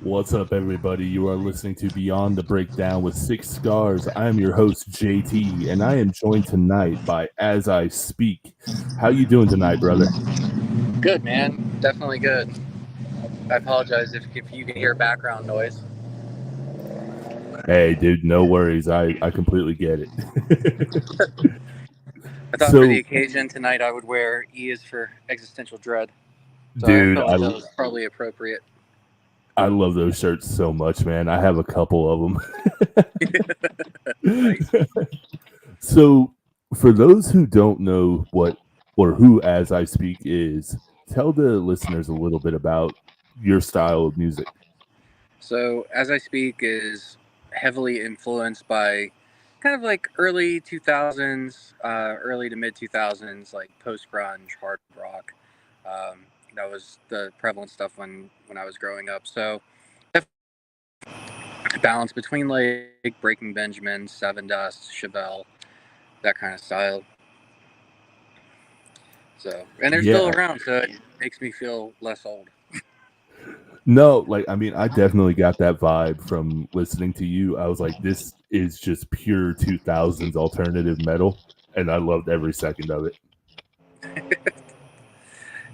What's up, everybody? You are listening to Beyond the Breakdown with Six Scars. I am your host, JT, and I am joined tonight by As I Speak. How you doing tonight, brother? Good, man. Definitely good. I apologize if you can hear background noise. Hey, dude, no worries. I completely get it. I thought for the So, occasion tonight I would wear E is for existential dread. So I dude, felt like that was probably appropriate. I love those shirts so much, man. I have a couple of them. Nice. So, for those who don't know what or who As I Speak is, tell the listeners a little bit about your style of music. So as I speak is heavily influenced by kind of like early 2000s, early to mid 2000s, like post grunge, hard rock. That was the prevalent stuff when I was growing up. So balance between like Breaking Benjamin, Seven Dust, Chevelle, that kind of style. So, and they're still Yeah. around, so it makes me feel less old. No, like I mean, I definitely got that vibe from listening to you. I was like, this is just pure 2000s alternative metal, and I loved every second of it.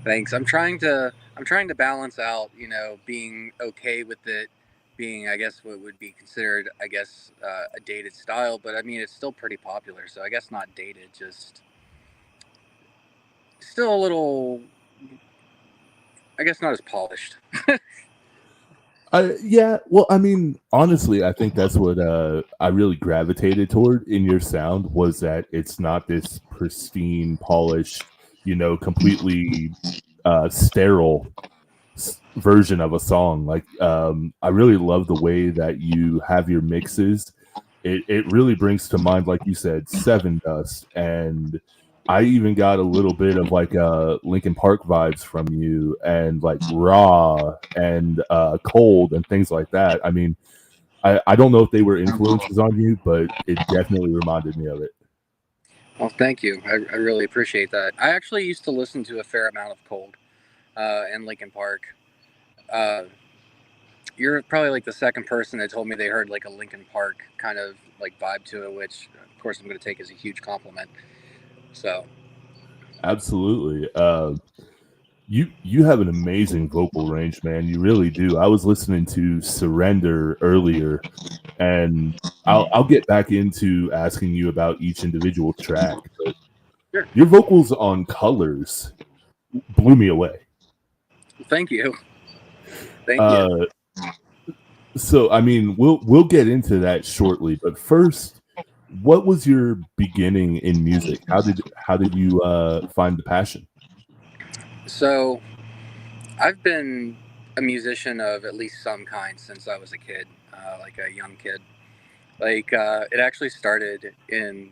Thanks. I'm trying to balance out, being okay with it being, I guess, what would be considered, I guess, a dated style, but I mean, it's still pretty popular. So I guess not dated, just still a little, I guess, not as polished. Yeah, well, I mean, honestly, I think that's what I really gravitated toward in your sound was that it's not this pristine, polished, completely sterile version of a song. Like, I really love the way that you have your mixes. It really brings to mind, like you said, Seven Dust, and I even got a little bit of like Linkin Park vibes from you, and like Raw and Cold and things like that. I mean, I don't know if they were influences on you, but it definitely reminded me of it. Well, thank you. I really appreciate that. I actually used to listen to a fair amount of Cold and Linkin Park. Uh, you're probably like the second person that told me they heard like a Linkin Park kind of like vibe to it, which of course I'm going to take as a huge compliment. So Absolutely. You have an amazing vocal range, man. You really do. I was listening to Surrender earlier, and I'll get back into asking you about each individual track. But sure. your vocals on Colors blew me away. Thank you. Thank you. Uh, so I mean, we'll get into that shortly. But first, what was your beginning in music? How did you find the passion? So I've been a musician of at least some kind since I was a kid, like a young kid. Like it actually started in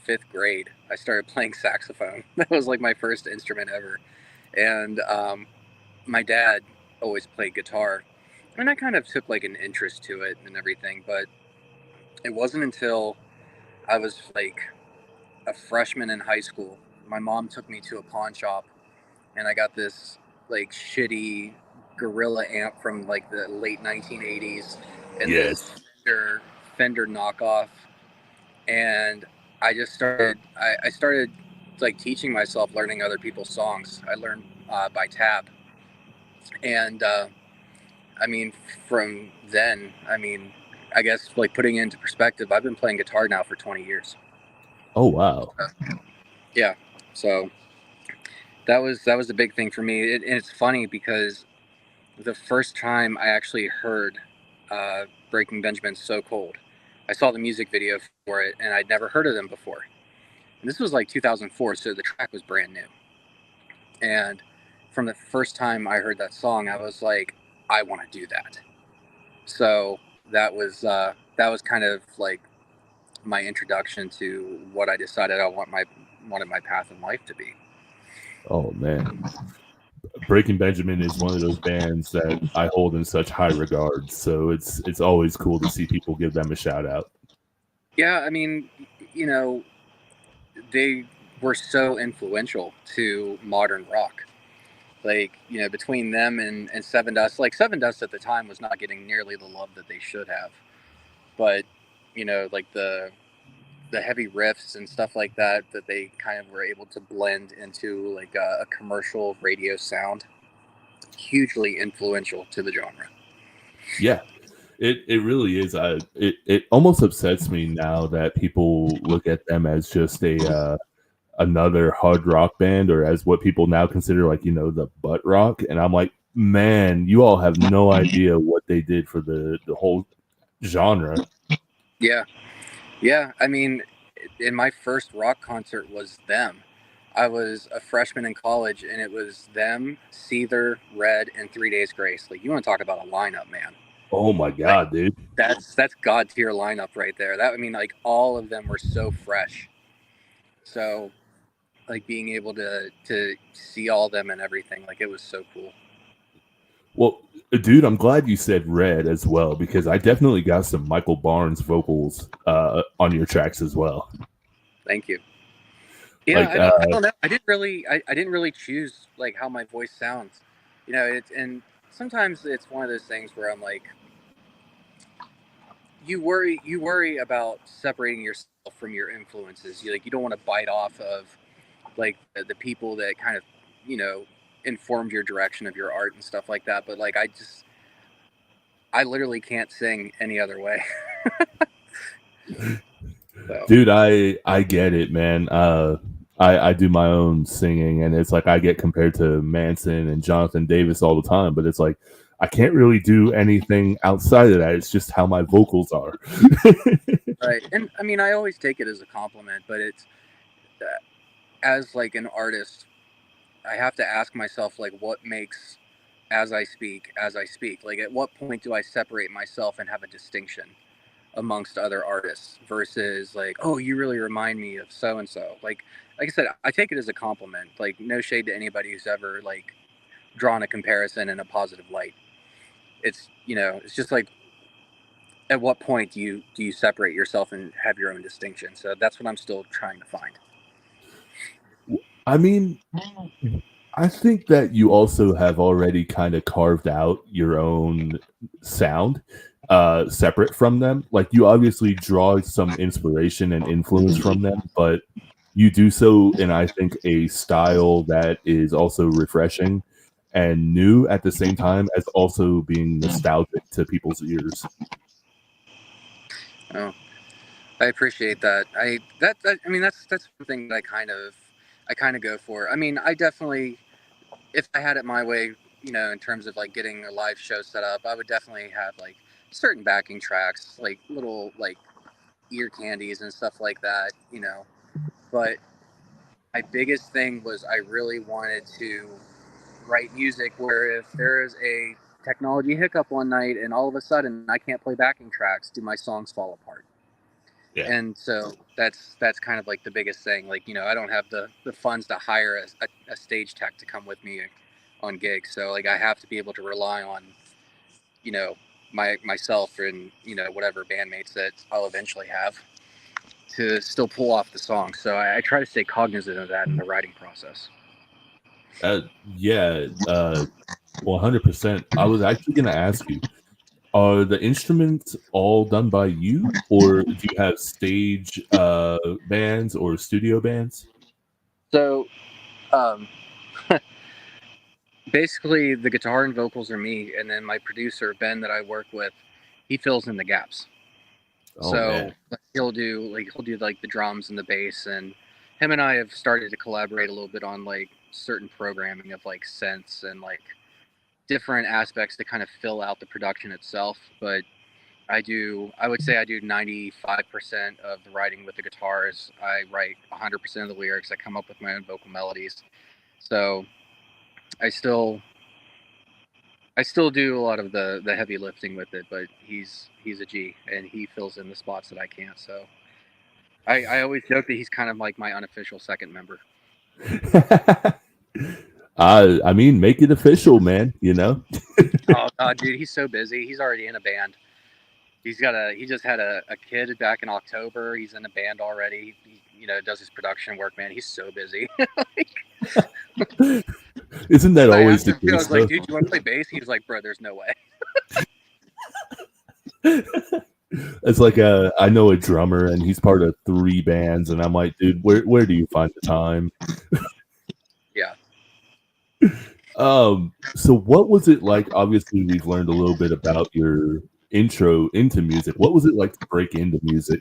fifth grade. I started playing saxophone. That was like my first instrument ever. And my dad always played guitar. And I kind of took like an interest to it and everything. But it wasn't until I was like a freshman in high school. My mom took me to a pawn shop and I got this like shitty Gorilla amp from like the late 1980s and this Yes. Fender knockoff. And I started like teaching myself learning other people's songs. I learned by tab. And I mean, from then, I mean, I guess like putting it into perspective, I've been playing guitar now for 20 years. Oh wow. Yeah. So that was a big thing for me. And it's funny because the first time I actually heard Breaking Benjamin So Cold, I saw the music video for it, and I'd never heard of them before. And this was like 2004, so the track was brand new. And from the first time I heard that song, I was like, I want to do that. So that was kind of like my introduction to what I decided wanted my path in life to be. Oh man. Breaking Benjamin is one of those bands that I hold in such high regard. So it's always cool to see people give them a shout out. Yeah, I mean, you know, they were so influential to modern rock. Like, between them and Seven Dust, like Seven Dust at the time was not getting nearly the love that they should have. But, like the heavy riffs and stuff like that they kind of were able to blend into like a commercial radio sound, hugely influential to the genre. Yeah, it really is. It almost upsets me now that people look at them as just a another hard rock band, or as what people now consider like the butt rock. And I'm like, man, you all have no idea what they did for the whole genre. Yeah, I mean, in my first rock concert was them. I was a freshman in college, and it was them, Seether, Red, and 3 Days Grace. Like, you want to talk about a lineup, man? Oh my Like, god, dude! that's god tier lineup right there. That, I mean, like, all of them were so fresh. So, like, being able to see all of them and everything, like, it was so cool. Well, dude, I'm glad you said Red as well, because I definitely got some Michael Barnes vocals on your tracks as well. Thank you. Yeah, Like, I don't know. I didn't really choose like how my voice sounds. And sometimes it's one of those things where I'm like, you worry about separating yourself from your influences. You don't want to bite off of like the people that kind of you know informed your direction of your art and stuff like that. But like I literally can't sing any other way. So. dude, I get it, man. I do my own singing, and it's like I get compared to Manson and Jonathan Davis all the time, but it's like I can't really do anything outside of that. It's just how my vocals are. Right, and I mean, I always take it as a compliment, but it's as like an artist, I have to ask myself like, what makes as I speak, like at what point do I separate myself and have a distinction amongst other artists versus like, oh, you really remind me of so and so. Like I said, I take it as a compliment. Like, no shade to anybody who's ever like drawn a comparison in a positive light. It's just like, at what point do you separate yourself and have your own distinction? So that's what I'm still trying to find. I mean, I think that you also have already kind of carved out your own sound separate from them. Like, you obviously draw some inspiration and influence from them, but you do so in, I think, a style that is also refreshing and new at the same time as also being nostalgic to people's ears. Oh, I appreciate that. I mean, that's one thing that I kind of go for. I mean, I definitely, if I had it my way, in terms of like getting a live show set up, I would definitely have like certain backing tracks, like little like ear candies and stuff like that. But my biggest thing was I really wanted to write music where if there is a technology hiccup one night and all of a sudden I can't play backing tracks, do my songs fall apart? Yeah. And so that's kind of like the biggest thing. Like, I don't have the funds to hire a stage tech to come with me on gigs. So like I have to be able to rely on, you know, myself and, whatever bandmates that I'll eventually have to still pull off the song. So I try to stay cognizant of that in the writing process. Yeah, 100%. I was actually going to ask you, are the instruments all done by you, or do you have stage bands or studio bands? So um, basically the guitar and vocals are me, and then my producer Ben that I work with, he fills in the gaps. Oh man. So he'll do like the drums and the bass, and him and I have started to collaborate a little bit on like certain programming of like synths and like different aspects to kind of fill out the production itself. But I would say I do 95% of the writing with the guitars. I write 100% of the lyrics. I come up with my own vocal melodies. So I still I still do a lot of the heavy lifting with it, but he's a G and he fills in the spots that I can't. So I always joke that he's kind of like my unofficial second member. I mean, make it official, man. Oh God, dude, he's so busy. He's already in a band. He just had a kid back in October. He's in a band already. He does his production work, man. He's so busy. Isn't that I always asked the him too. I case was like, though? dude, you want to play bass? He was like, bro, there's no way. It's like I know a drummer and he's part of 3 bands, and I'm like, dude, where do you find the time? Yeah. So what was it like? Obviously, we've learned a little bit about your intro into music. What was it like to break into music?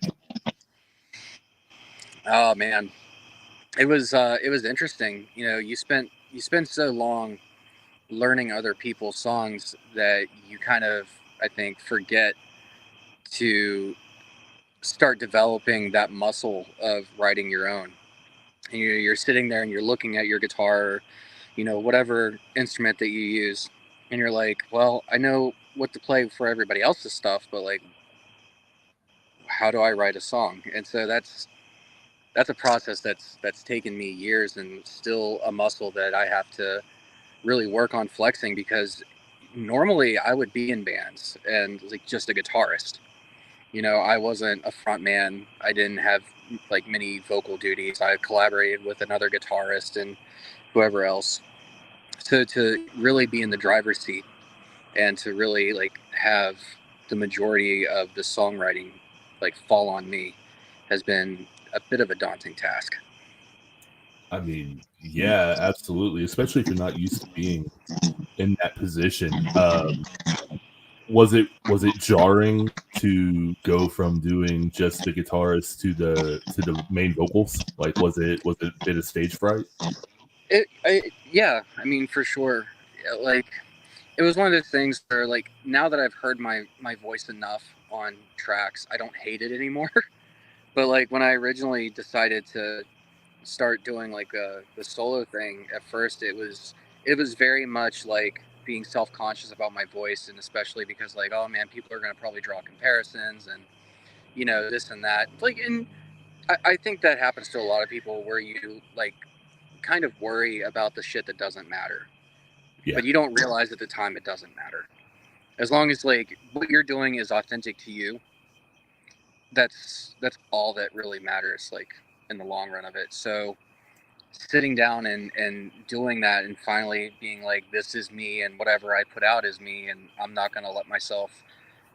Oh man, it was interesting. You know, you spend so long learning other people's songs that you kind of, I think, forget to start developing that muscle of writing your own. And you're sitting there and you're looking at your guitar, you know, whatever instrument that you use, and you're like, well, I know what to play for everybody else's stuff, but like, how do I write a song? And so that's a process that's taken me years, and still a muscle that I have to really work on flexing, because normally I would be in bands and like just a guitarist. You know, I wasn't a front man. I didn't have like many vocal duties. I collaborated with another guitarist and whoever else. So to really be in the driver's seat and to really like have the majority of the songwriting like fall on me has been a bit of a daunting task. I mean, yeah, absolutely. Especially if you're not used to being in that position. Was it jarring to go from doing just the guitarist to the main vocals? Like, was it a bit of stage fright? Yeah, I mean, for sure. Like, it was one of those things where, like, now that I've heard my voice enough on tracks, I don't hate it anymore. But like when I originally decided to start doing like the solo thing, at first it was very much like being self-conscious about my voice, and especially because like, oh man, people are gonna probably draw comparisons and you know this and that. Like, and I think that happens to a lot of people where you like kind of worry about the shit that doesn't matter, Yeah. but you don't realize at the time it doesn't matter. As long as like what you're doing is authentic to you, that's all that really matters, like in the long run of it. So sitting down and doing that and finally being like, this is me, and whatever I put out is me, and I'm not going to let myself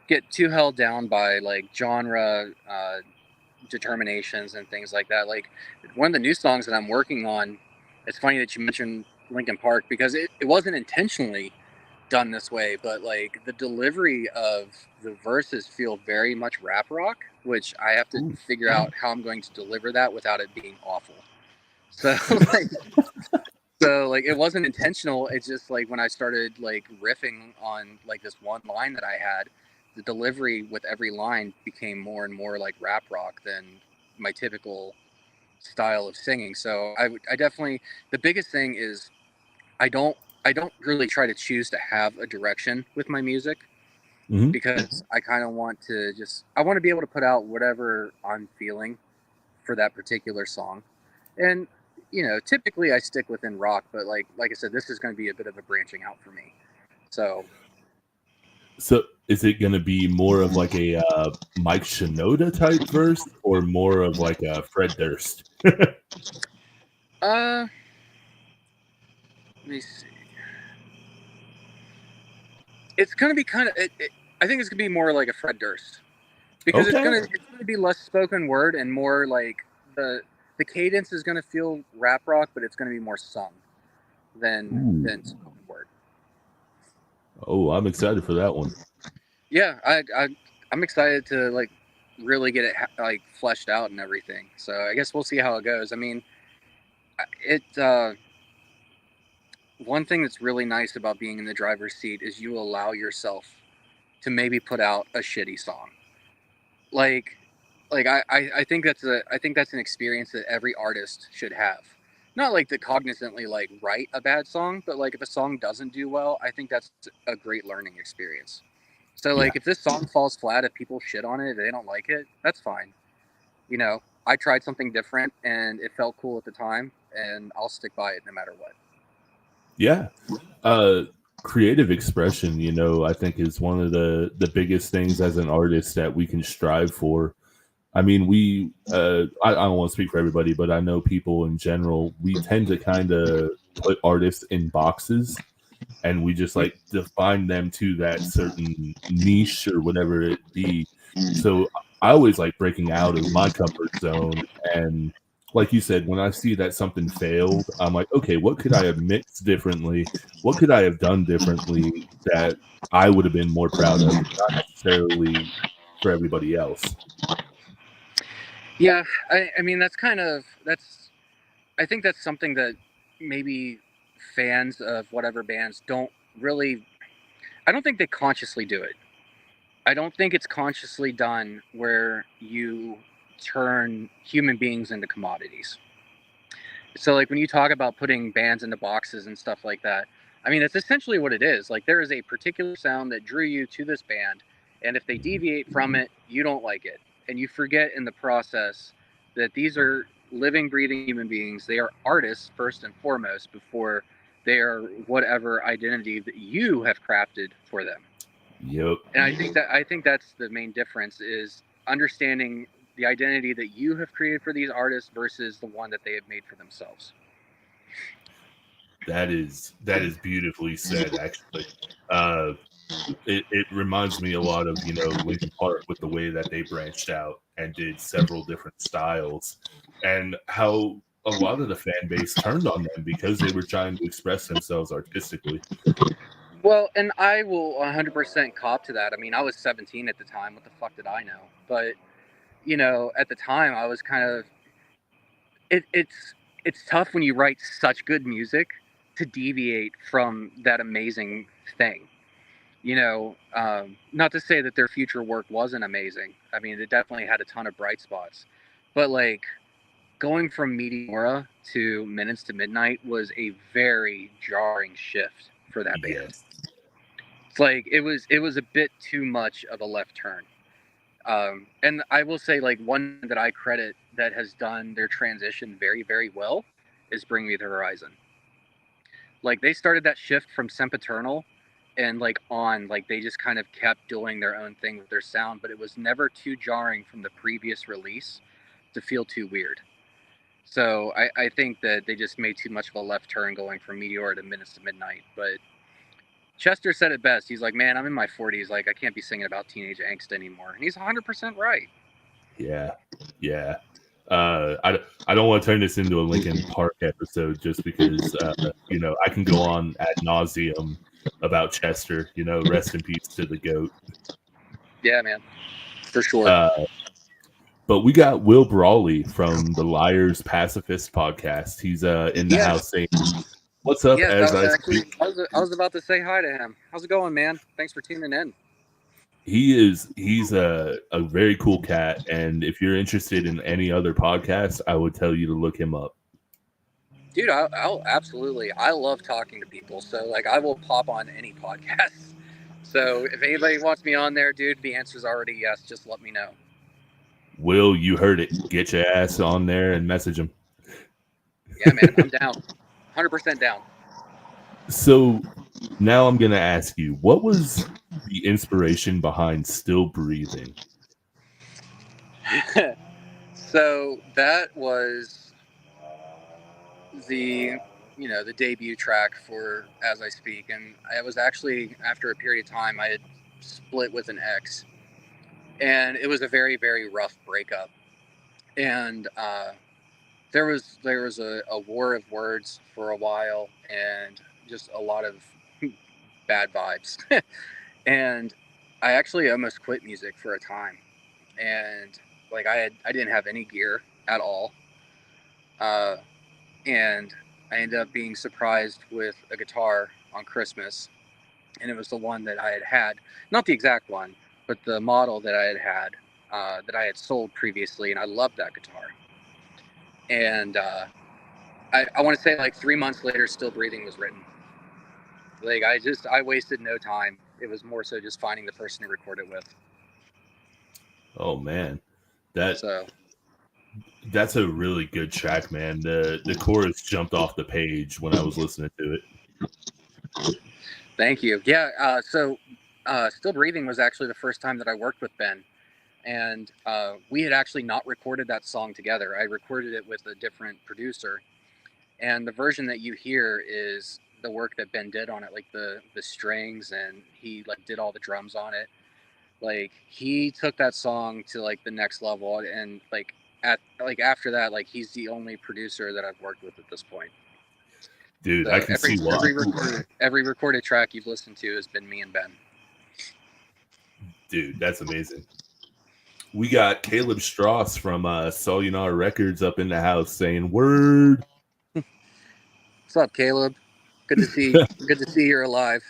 get too held down by like genre determinations and things like that. Like one of the new songs that I'm working on, it's funny that you mentioned Linkin Park, because it wasn't intentionally done this way, but like the delivery of the verses feel very much rap rock, which I have to Ooh. figure out how I'm going to deliver that without it being awful. So like, it wasn't intentional. It's just like when I started like riffing on like this one line that I had, the delivery with every line became more and more like rap rock than my typical style of singing. So I definitely, the biggest thing is I don't I don't really try to choose to have a direction with my music, Mhm. because I kind of want to I want to be able to put out whatever I'm feeling for that particular song. And you know, typically I stick within rock, but like I said, this is going to be a bit of a branching out for me. So, So is it going to be more of like a Mike Shinoda type verse, or more of like a Fred Durst? let me see. It's going to be kind of I think it's going to be more like a Fred Durst, because Okay. it's going to be less spoken word and more like the cadence is going to feel rap rock, but it's going to be more sung than Ooh. spoken word. Oh, I'm excited for that one. Yeah, I'm excited to like really get it like fleshed out and everything. So I guess we'll see how it goes. I mean, it one thing that's really nice about being in the driver's seat is you allow yourself to maybe put out a shitty song. Like I think that's an experience that every artist should have. Not like to cognizantly like write a bad song, but like if a song doesn't do well, I think that's a great learning experience. So Yeah. like if this song falls flat, if people shit on it, if they don't like it, that's fine. You know, I tried something different and it felt cool at the time, and I'll stick by it no matter what. Yeah. Creative expression, I think is one of the biggest things as an artist that we can strive for. I mean, I don't want to speak for everybody, but I know people in general, we tend to kind of put artists in boxes and we just like define them to that certain niche or whatever it be. So I always like breaking out of my comfort zone. And like you said, when I see that something failed, I'm like, okay, what could I have mixed differently? What could I have done differently that I would have been more proud of, not necessarily for everybody else? Yeah, I mean I think that's something that maybe fans of whatever bands don't really. I don't think they consciously do it. I don't think it's consciously done where you turn human beings into commodities. So like when you talk about putting bands into boxes and stuff like that, I mean it's essentially what it is. Like there is a particular sound that drew you to this band, and if they deviate from it, you don't like it. And you forget in the process that these are living, breathing human beings. They are artists first and foremost before they are whatever identity that you have crafted for them. Yep. And I think that's the main difference is understanding the identity that you have created for these artists versus the one that they have made for themselves. That is beautifully said, actually. It reminds me a lot of, Linkin Park with the way that they branched out and did several different styles, and how a lot of the fan base turned on them because they were trying to express themselves artistically. Well, and I will 100% cop to that. I mean, I was 17 at the time. What the fuck did I know? But, at the time I was kind of it's tough when you write such good music to deviate from that amazing thing. Not to say that their future work wasn't amazing. I mean, it definitely had a ton of bright spots. But like going from Meteora to Minutes to Midnight was a very jarring shift for that band. Yes. It's like it was a bit too much of a left turn. And I will say, like, one that I credit that has done their transition very, very well is Bring Me the Horizon. Like, they started that shift from Sempiternal and, like, they just kind of kept doing their own thing with their sound, but it was never too jarring from the previous release to feel too weird. So I think that they just made too much of a left turn going from Meteor to Minutes to Midnight. But Chester said it best. He's like, man, I'm in my 40s. Like, I can't be singing about teenage angst anymore. And he's 100% right. Yeah. Yeah. I don't want to turn this into a Linkin Park episode just because, I can go on ad nauseum about Chester, rest in peace to the GOAT. Yeah, man. For sure. But we got Will Brawley from the Liars Pacifist podcast. He's in the house saying, "What's up?" Yes, I was about to say hi to him. How's it going, man? Thanks for tuning in. He's a very cool cat, and if you're interested in any other podcasts, I would tell you to look him up. Dude, I'll absolutely. I love talking to people, so like I will pop on any podcast. So if anybody wants me on there, dude, the answer's already yes. Just let me know. Will, you heard it. Get your ass on there and message him. Yeah, man, I'm down. 100% down. So now I'm going to ask you, what was the inspiration behind Still Breathing? So that was the debut track for As I Speak, and I was actually, after a period of time, I had split with an ex, and it was a very, very rough breakup, and there was a war of words for a while, and just a lot of bad vibes, and I actually almost quit music for a time, and like I didn't have any gear at all, and I ended up being surprised with a guitar on Christmas, and it was the one that I had, not the exact one, but the model that I had that I had sold previously, and I loved that guitar. And I want to say like 3 months later, Still Breathing was written. Like I wasted no time. It was more so just finding the person to record it with. Oh man, that's a really good track, man. The chorus jumped off the page when I was listening to it. Thank you. Yeah. So Still Breathing was actually the first time that I worked with Ben, and we had actually not recorded that song together. I recorded it with a different producer, and the version that you hear is the work that Ben did on it, like the strings, and he like did all the drums on it. Like he took that song to like the next level, and like after that, like he's the only producer that I've worked with at this point. Dude, So I can see why. every recorded track you've listened to has been me and Ben. Dude, that's amazing. We got Caleb Strauss from SOLUNAR Records up in the house saying word. What's up, Caleb? Good to see you're alive.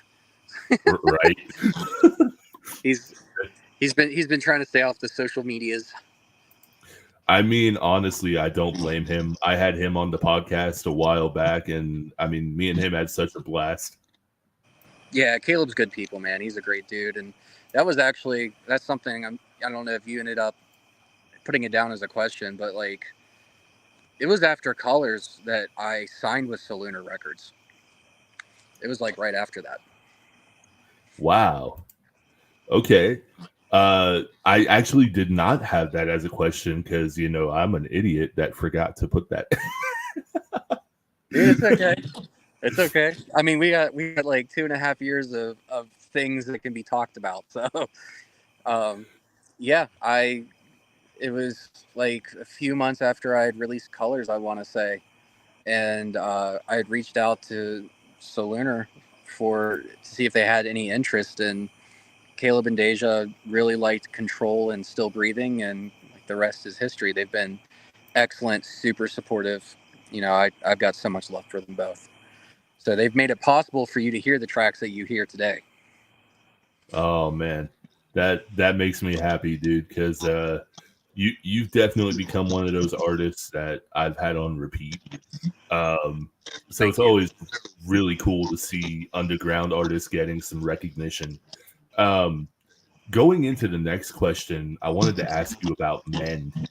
Right. He's been trying to stay off the social medias. I mean, honestly, I don't blame him. I had him on the podcast a while back, and I mean, me and him had such a blast. Yeah, Caleb's good people, man. He's a great dude, and that's something I don't know if you ended up putting it down as a question, but like it was after Colors that I signed with SOLUNAR Records. It was like right after that. Wow. Okay. I actually did not have that as a question because, you know, I'm an idiot that forgot to put that. Dude, it's okay. It's okay. I mean, we got like 2.5 years of things that can be talked about. So, yeah, it was like a few months after I had released Colors, I want to say, and I had reached out to SOLUNAR to see if they had any interest, and Caleb and Deja really liked Control and Still Breathing, and like the rest is history. They've been excellent, super supportive. You know, I've got so much love for them both. So they've made it possible for you to hear the tracks that you hear today. Oh man, that makes me happy, dude. Because you've definitely become one of those artists that I've had on repeat. So it's always really cool to see underground artists getting some recognition. Going into the next question, I wanted to ask you about Mend.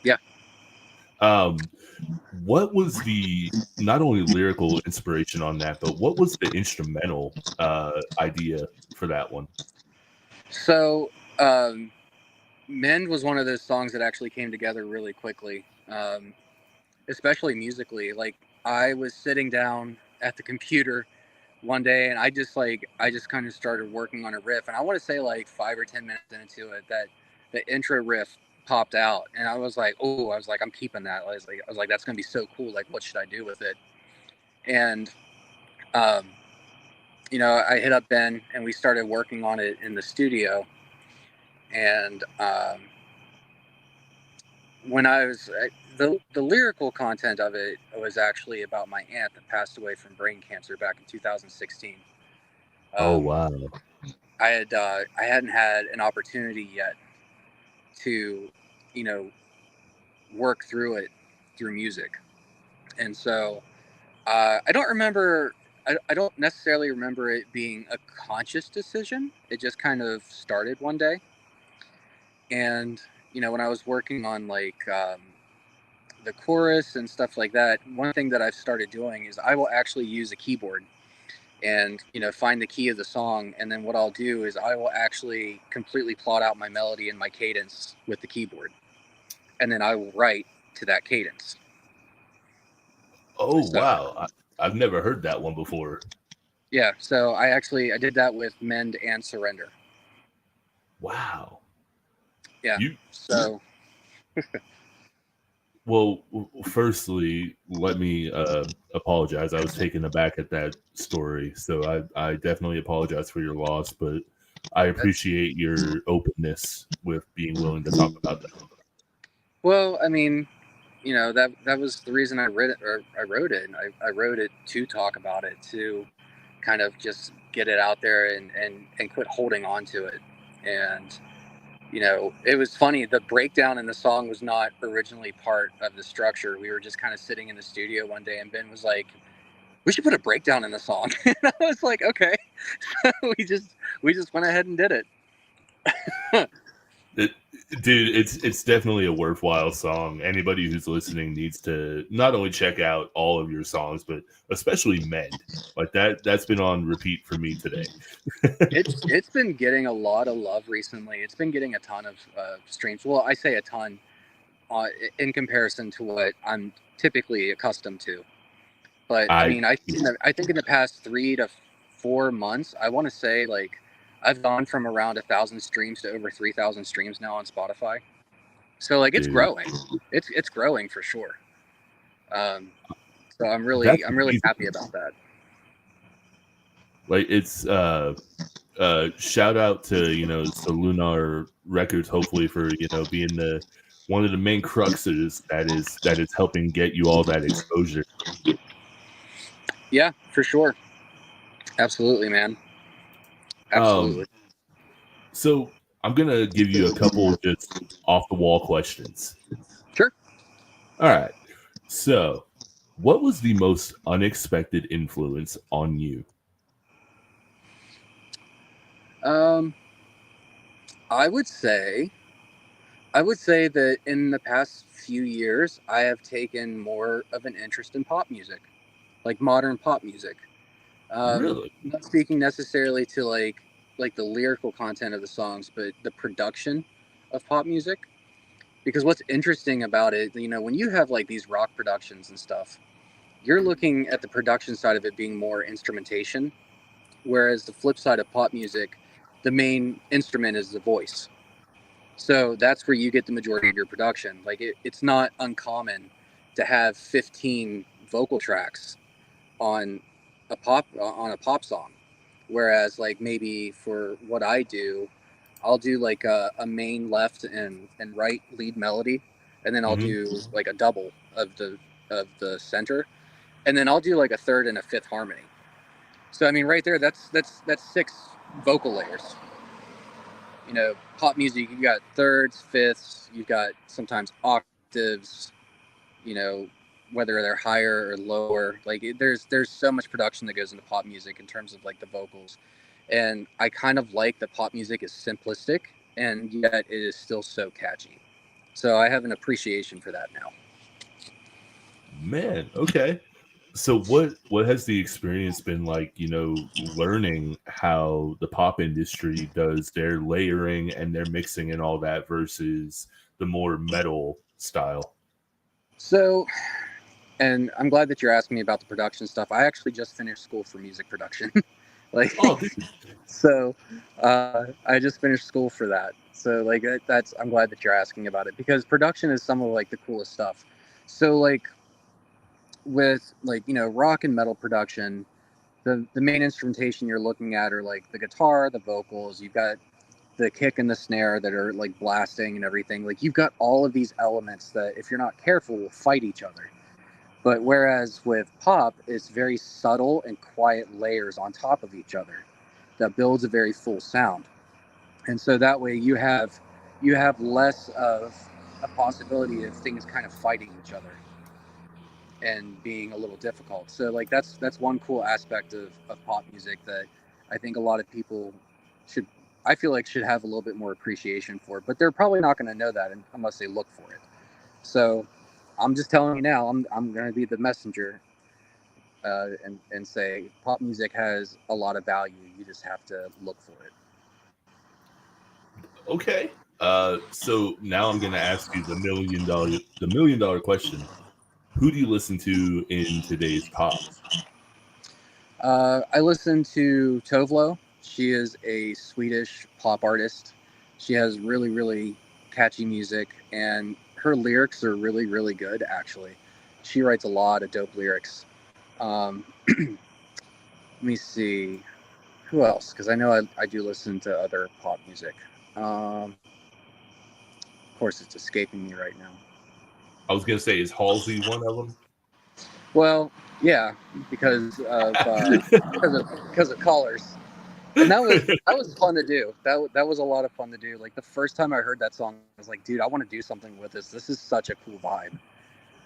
Yeah. What was the not only lyrical inspiration on that, but what was the instrumental idea for that one? So, Mend was one of those songs that actually came together really quickly, especially musically. Like, I was sitting down at the computer one day, and I just kind of started working on a riff, and I want to say like 5 or 10 minutes into it, that the intro riff popped out, and I was like, I'm keeping that. I was like, that's gonna be so cool. Like, what should I do with it? And you know, I hit up Ben, and we started working on it in the studio. And when I was the lyrical content of it was actually about my aunt that passed away from brain cancer back in 2016. Oh wow! I hadn't had an opportunity yet to, you know, work through it through music, and so I don't remember. I don't necessarily remember it being a conscious decision. It just kind of started one day, and you know, when I was working on like the chorus and stuff like that, one thing that I've started doing is I will actually use a keyboard and, you know, find the key of the song, and then what I'll do is I will actually completely plot out my melody and my cadence with the keyboard, and then I will write to that cadence. Oh So, wow! I've never heard that one before. yeah, so I did that with Mend and Surrender. Wow. Yeah. So well, firstly, let me apologize. I was taken aback at that story, so I definitely apologize for your loss, but I appreciate your openness with being willing to talk about that. Well, I mean, you know, that was the reason I wrote it, and I wrote it to talk about it, to kind of just get it out there and quit holding on to it. And you know, it was funny, the breakdown in the song was not originally part of the structure. We were just kind of sitting in the studio one day, and Ben was like, we should put a breakdown in the song. And I was like, okay. So we just went ahead and did it. Dude, it's definitely a worthwhile song. Anybody who's listening needs to not only check out all of your songs, but especially Mend. Like that's been on repeat for me today. It's been getting a lot of love recently. It's been getting a ton of streams. Well, I say a ton uh, in comparison to what I'm typically accustomed to. But I I mean, I think in the past 3 to 4 months, I want to say like I've gone from around 1,000 streams to over 3,000 streams now on Spotify. So like it's dude, growing. It's growing for sure. Um, so that's I'm really amazing. happy about that. Like it's shout out to SOLUNAR Records, hopefully for being the one of the main cruxes that is helping get you all that exposure. Yeah, for sure. Absolutely, man. Um, Absolutely. so I'm gonna give you a couple just off the wall questions. Sure. All right. So, what was the most unexpected influence on you? Um, I would say I would say that in the past few years, I have taken more of an interest in pop music, like modern pop music. Really? Not speaking necessarily to like the lyrical content of the songs, but the production of pop music. Because what's interesting about it, when you have like these rock productions and stuff, you're looking at the production side of it being more instrumentation, whereas the flip side of pop music, the main instrument is the voice. So that's where you get the majority of your production. Like it's not uncommon to have 15 vocal tracks on a pop song, whereas like maybe for what I do, I'll do like a main left and right lead melody, and then I'll Hmm. do like a double of the center, and then I'll do like a third and a fifth harmony. So I mean, right there, that's six vocal layers. Pop music, you've got thirds, fifths, you've got sometimes octaves, you know, whether they're higher or lower. Like there's so much production that goes into pop music in terms of like the vocals. And I kind of like that pop music is simplistic and yet it is still so catchy. So I have an appreciation for that now. Man, okay. So what has the experience been like, learning how the pop industry does their layering and their mixing and all that versus the more metal style? So, and I'm glad that you're asking me about the production stuff. I actually just finished school for music production. like Oh, dude. So, I just finished school for that. So, like, that's I'm glad that you're asking about it because production is some of like the coolest stuff. So, like, with like rock and metal production, the main instrumentation you're looking at are like the guitar, the vocals. You've got the kick and the snare that are like blasting and everything. Like, you've got all of these elements that, if you're not careful, will fight each other. But whereas with pop, it's very subtle and quiet layers on top of each other that builds a very full sound. And so that way you have less of a possibility of things kind of fighting each other and being a little difficult. So like that's one cool aspect of pop music that I think a lot of people should I feel like should have a little bit more appreciation for, but they're probably not going to know that unless they look for it. So I'm just telling you now, I'm going to be the messenger and say pop music has a lot of value. You just have to look for it. Okay. So now I'm gonna ask you the million dollar question. Who do you listen to in today's pop? I listen to Tovlo. She is a Swedish pop artist. She has really, really catchy music, and her lyrics are really, really good, actually. She writes a lot of dope lyrics. Let me see. Who else? Because I know I do listen to other pop music. Of course, it's escaping me right now. I was gonna say, is Halsey one of them? Well, yeah, because of callers. And that was fun to do. That was a lot of fun to do. Like the first time I heard that song, I was like, dude, I want to do something with this. This is such a cool vibe.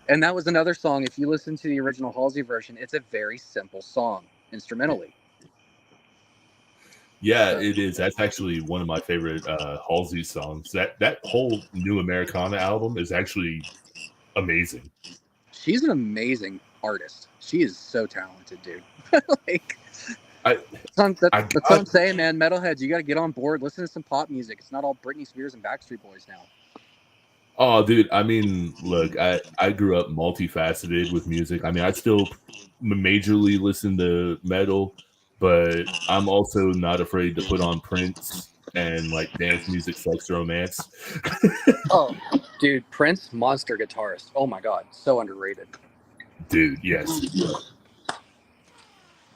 And that was another song. If you listen to the original Halsey version, it's a very simple song instrumentally. Yeah, So it is. That's actually one of my favorite Halsey songs. That whole New Americana album is actually amazing. she's an amazing artist. She is so talented, dude. Like, I that's what got I'm saying, man. Metalheads, you got to get on board. Listen to some pop music. It's not all Britney Spears and Backstreet Boys now. Oh, dude. I mean, look, I grew up multifaceted with music. I mean, I still majorly listen to metal, but I'm also not afraid to put on Prince and like dance music, sex, romance. Oh, dude, Prince, monster guitarist. Oh my God, so underrated. Dude, yes.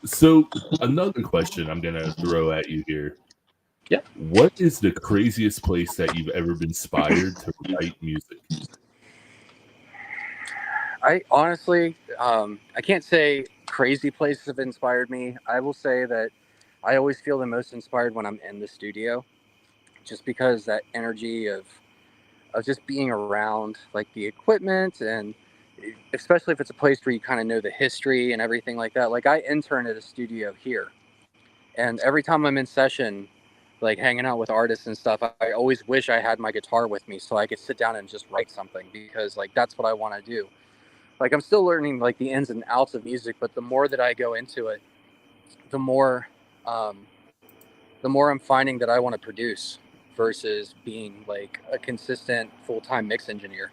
So another question I'm gonna throw at you here. Yeah. What is the craziest place that you've ever been inspired to write music? I honestly, I can't say crazy places have inspired me. I will say that I always feel the most inspired when I'm in the studio, just because that energy of just being around like the equipment, and especially if it's a place where you kind of know the history and everything like that. Like, I intern at a studio here, and every time I'm in session, like hanging out with artists and stuff, I always wish I had my guitar with me so I could sit down and just write something, because like that's what I want to do. Like, I'm still learning like the ins and outs of music, but the more that I go into it, the more um, the more I'm finding that I want to produce versus being like a consistent full-time mix engineer.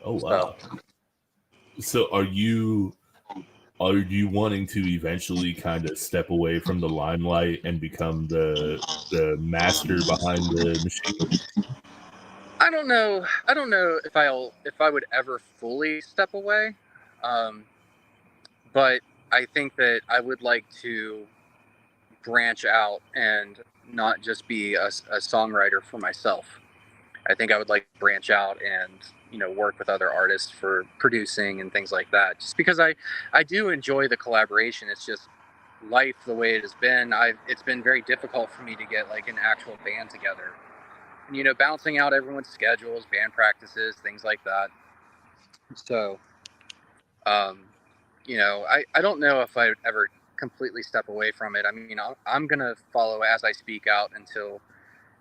Oh So wow. So are you wanting to eventually kind of step away from the limelight and become the master behind the machine? I don't know if I would ever fully step away, um, but I think that I would like to branch out and not just be a songwriter for myself. I think I would like to branch out and, work with other artists for producing and things like that. Just because I do enjoy the collaboration. It's just life the way it has been. It's been very difficult for me to get like an actual band together. And, balancing out everyone's schedules, band practices, things like that. So, um, I don't know if I would ever completely step away from it. I mean, I'm gonna follow as I speak out until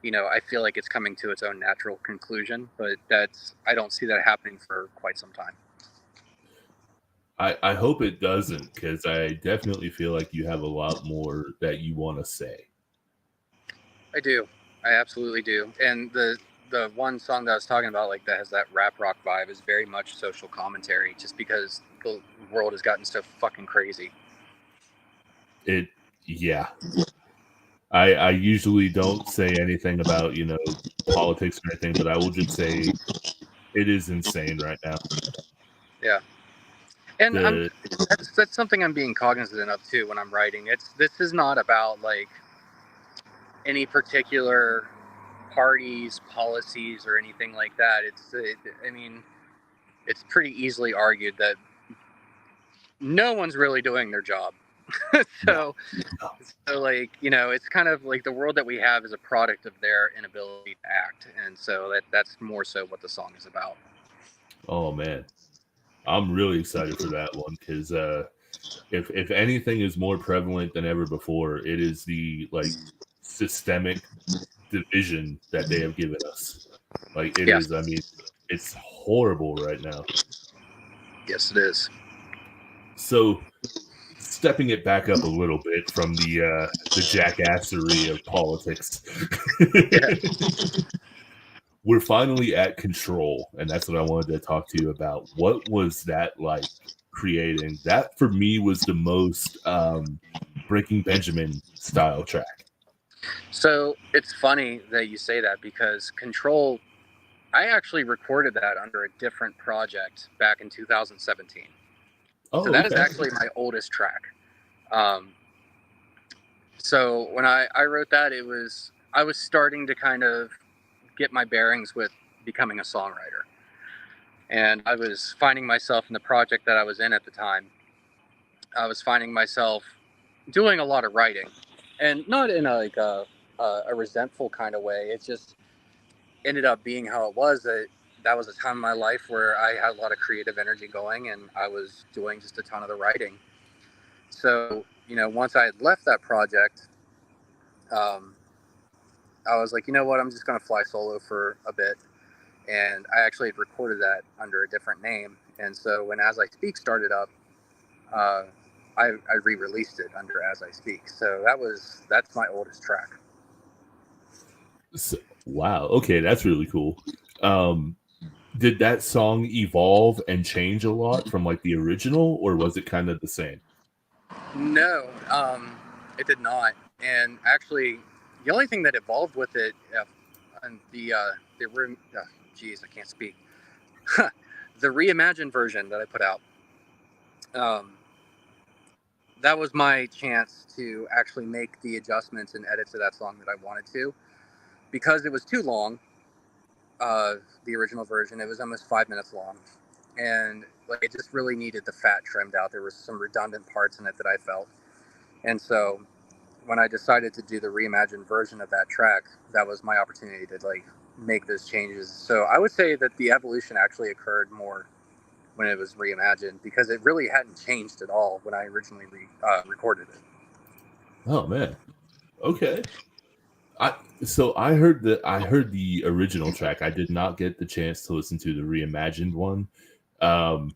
I feel like it's coming to its own natural conclusion, but I don't see that happening for quite some time. I hope it doesn't, because I definitely feel like you have a lot more that you want to say. I do. I absolutely do. And the one song that I was talking about, like that has that rap rock vibe, is very much social commentary, just because the world has gotten so fucking crazy. It Yeah. I usually don't say anything about, politics or anything, but I will just say it is insane right now. Yeah. And The that's something I'm being cognizant of too when I'm writing. This is not about like any particular parties, policies, or anything like that. I mean, it's pretty easily argued that no one's really doing their job. no, so, no. so like, it's kind of like the world that we have is a product of their inability to act. And so that's more so what the song is about. Oh man. I'm really excited for that one, because if anything is more prevalent than ever before, it is the like systemic division that they have given us. Like it Yeah. is, I mean, it's horrible right now. Yes, it is. So stepping it back up a little bit from the jackassery of politics. Yeah. We're finally at Control, and that's what I wanted to talk to you about. What was that like creating? That for me was the most Breaking Benjamin style track. So it's funny that you say that, because Control, I actually recorded that under a different project back in 2017. So Oh, that is okay. actually my oldest track. Um, so when I wrote that, I was starting to kind of get my bearings with becoming a songwriter. And I was finding myself in the project that I was in at the time. I was finding myself doing a lot of writing, and not in a resentful kind of way. It just ended up being how it was. That was a time in my life where I had a lot of creative energy going, and I was doing just a ton of the writing. So once I had left that project, um, I was like, you know what, I'm just going to fly solo for a bit. And I actually had recorded that under a different name. And so when As I Speak started up, uh, I re-released it under As I Speak. So that's my oldest track. So, wow. Okay, that's really cool. Did that song evolve and change a lot from like the original, or was it kind of the same? No, it did not. And actually, the only thing that evolved with it, and the room, geez, I can't speak. The reimagined version that I put out, um, that was my chance to actually make the adjustments and edits to that song that I wanted to, because it was too long. The original version, it was almost 5 minutes long, and like it just really needed the fat trimmed out. There was some redundant parts in it that I felt, and so when I decided to do the reimagined version of that track, that was my opportunity to like make those changes. So I would say that the evolution actually occurred more when it was reimagined, because it really hadn't changed at all when I originally recorded it. Oh man. Okay. I heard the original track. I did not get the chance to listen to the reimagined one. Um,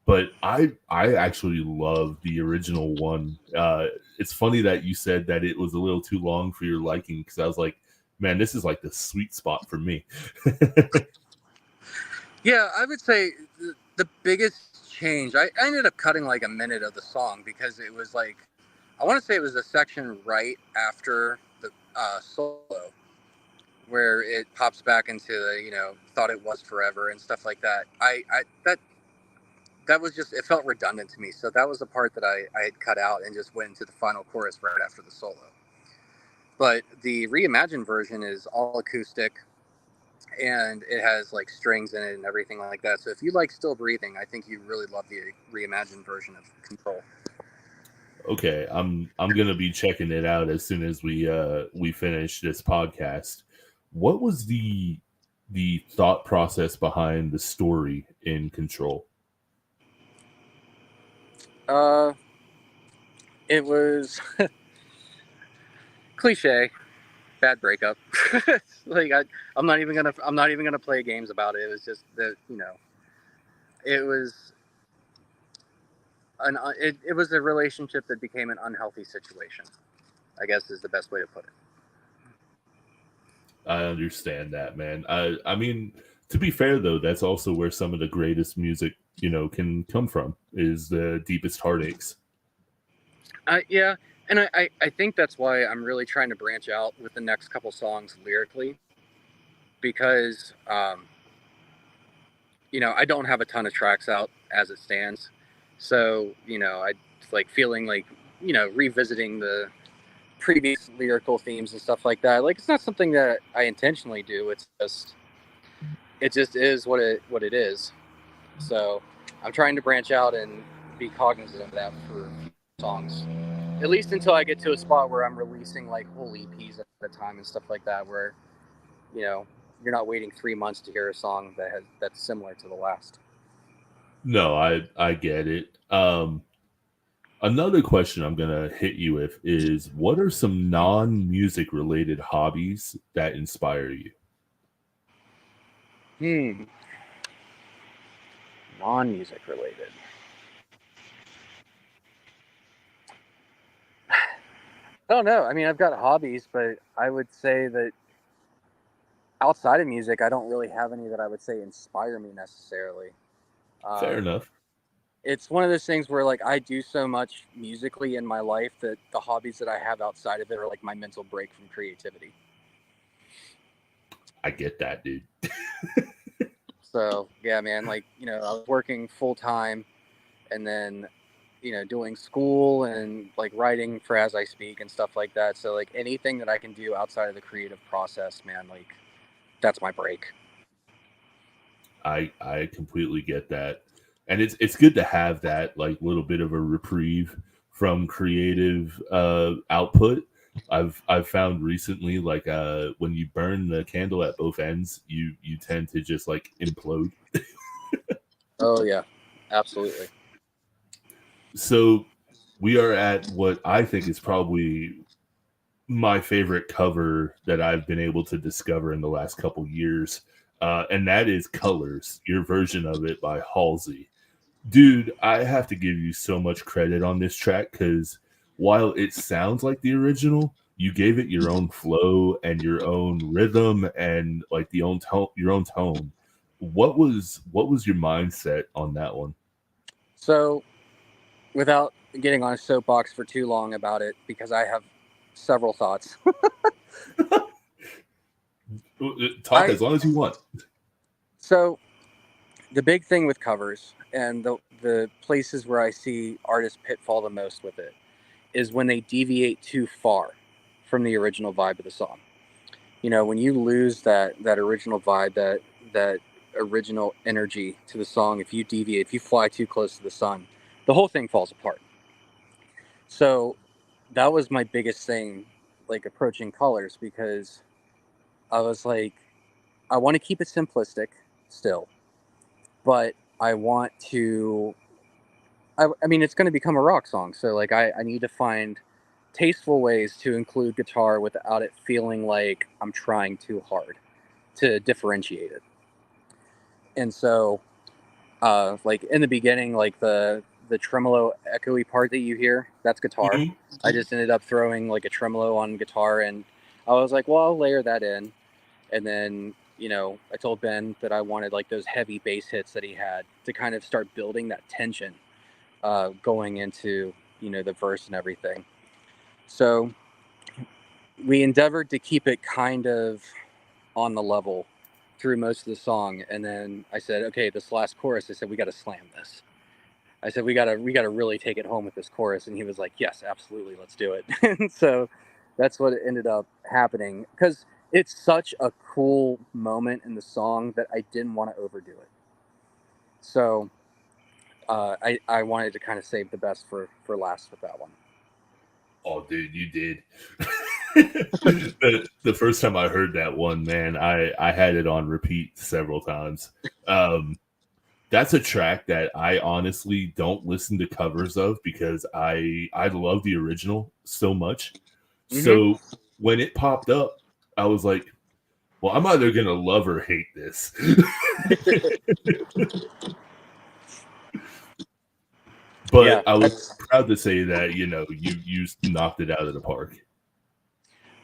but I actually love the original one. It's funny that you said that it was a little too long for your liking, because I was like, man, this is like the sweet spot for me. Yeah, I would say the biggest change, I ended up cutting like a minute of the song, because it was like, I want to say it was a section right after the solo, where it pops back into the, thought it was forever and stuff like that. That was just, it felt redundant to me. So that was the part that I had cut out and just went into the final chorus right after the solo. But the reimagined version is all acoustic, and it has like strings in it and everything like that. So if you like Still Breathing, I think you really love the reimagined version of Control. Okay, I'm gonna be checking it out as soon as we finish this podcast. What was the thought process behind the story in Control? Uh, it was cliche, bad breakup. Like I'm not even gonna play games about it. It was just that, it was it was a relationship that became an unhealthy situation, I guess is the best way to put it. I understand that, man. I mean, to be fair though, that's also where some of the greatest music, can come from, is the deepest heartaches. Yeah, and I think that's why I'm really trying to branch out with the next couple songs lyrically, because I don't have a ton of tracks out as it stands. So, I like feeling like, revisiting the previous lyrical themes and stuff like that. Like, it's not something that I intentionally do. It just is what it is. So I'm trying to branch out and be cognizant of that for songs. At least until I get to a spot where I'm releasing like whole EPs at a time and stuff like that, where, you know, you're not waiting 3 months to hear a song that's similar to the last. No, I get it. Another question I'm gonna hit you with is, what are some non-music related hobbies that inspire you? Hmm. Non-music related. I don't know. I mean, I've got hobbies, but I would say that outside of music, I don't really have any that I would say inspire me necessarily. Fair Um, enough. it's one of those things where like I do so much musically in my life that the hobbies that I have outside of it are like my mental break from creativity. I get that, dude. So yeah, man, like, I was working full time, and then, doing school and like writing for As I Speak and stuff like that. So like anything that I can do outside of the creative process, man, like that's my break. I completely get that, and it's good to have that like little bit of a reprieve from creative output. I've found recently, like, when you burn the candle at both ends, you tend to just like implode. Oh yeah, absolutely. So we are at what I think is probably my favorite cover that I've been able to discover in the last couple years, and that is Colors, your version of it by Halsey. Dude, I have to give you so much credit on this track because while it sounds like the original, you gave it your own flow and your own rhythm and like the own tone, your own tone. What was your mindset on that one? So, without getting on a soapbox for too long about it, because I have several thoughts. Talk as long as you want. So the big thing with covers and the places where I see artists pitfall the most with it is when they deviate too far from the original vibe of the song. You know, when you lose that original vibe, that original energy to the song, if you deviate, if you fly too close to the sun, the whole thing falls apart. So that was my biggest thing, like approaching colors, because I was like, I want to keep it simplistic still, but I want to. I mean, it's going to become a rock song, so like I need to find tasteful ways to include guitar without it feeling like I'm trying too hard to differentiate it. And so, like in the beginning, like the tremolo echoey part that you hear, that's guitar. Mhm. I just ended up throwing like a tremolo on guitar, and I was like, well, I'll layer that in. And then, you know, I told Ben that I wanted like those heavy bass hits that he had to kind of start building that tension going into, you know, the verse and everything. So we endeavored to keep it kind of on the level through most of the song. And then I said, okay, this last chorus, I said, we got to slam this. I said, we gotta really take it home with this chorus. And he was like, yes, absolutely, let's do it. And so that's what ended up happening, because it's such a cool moment in the song that I didn't want to overdo it. So I wanted to kind of save the best for last with that one. Oh, dude, you did. The first time I heard that one, man, I had it on repeat several times. Um, that's a track that I honestly don't listen to covers of because I love the original so much. Mm-hmm. So when it popped up, I was like, well, I'm either gonna love or hate this. Yeah, But I was that's proud to say that, you knocked it out of the park.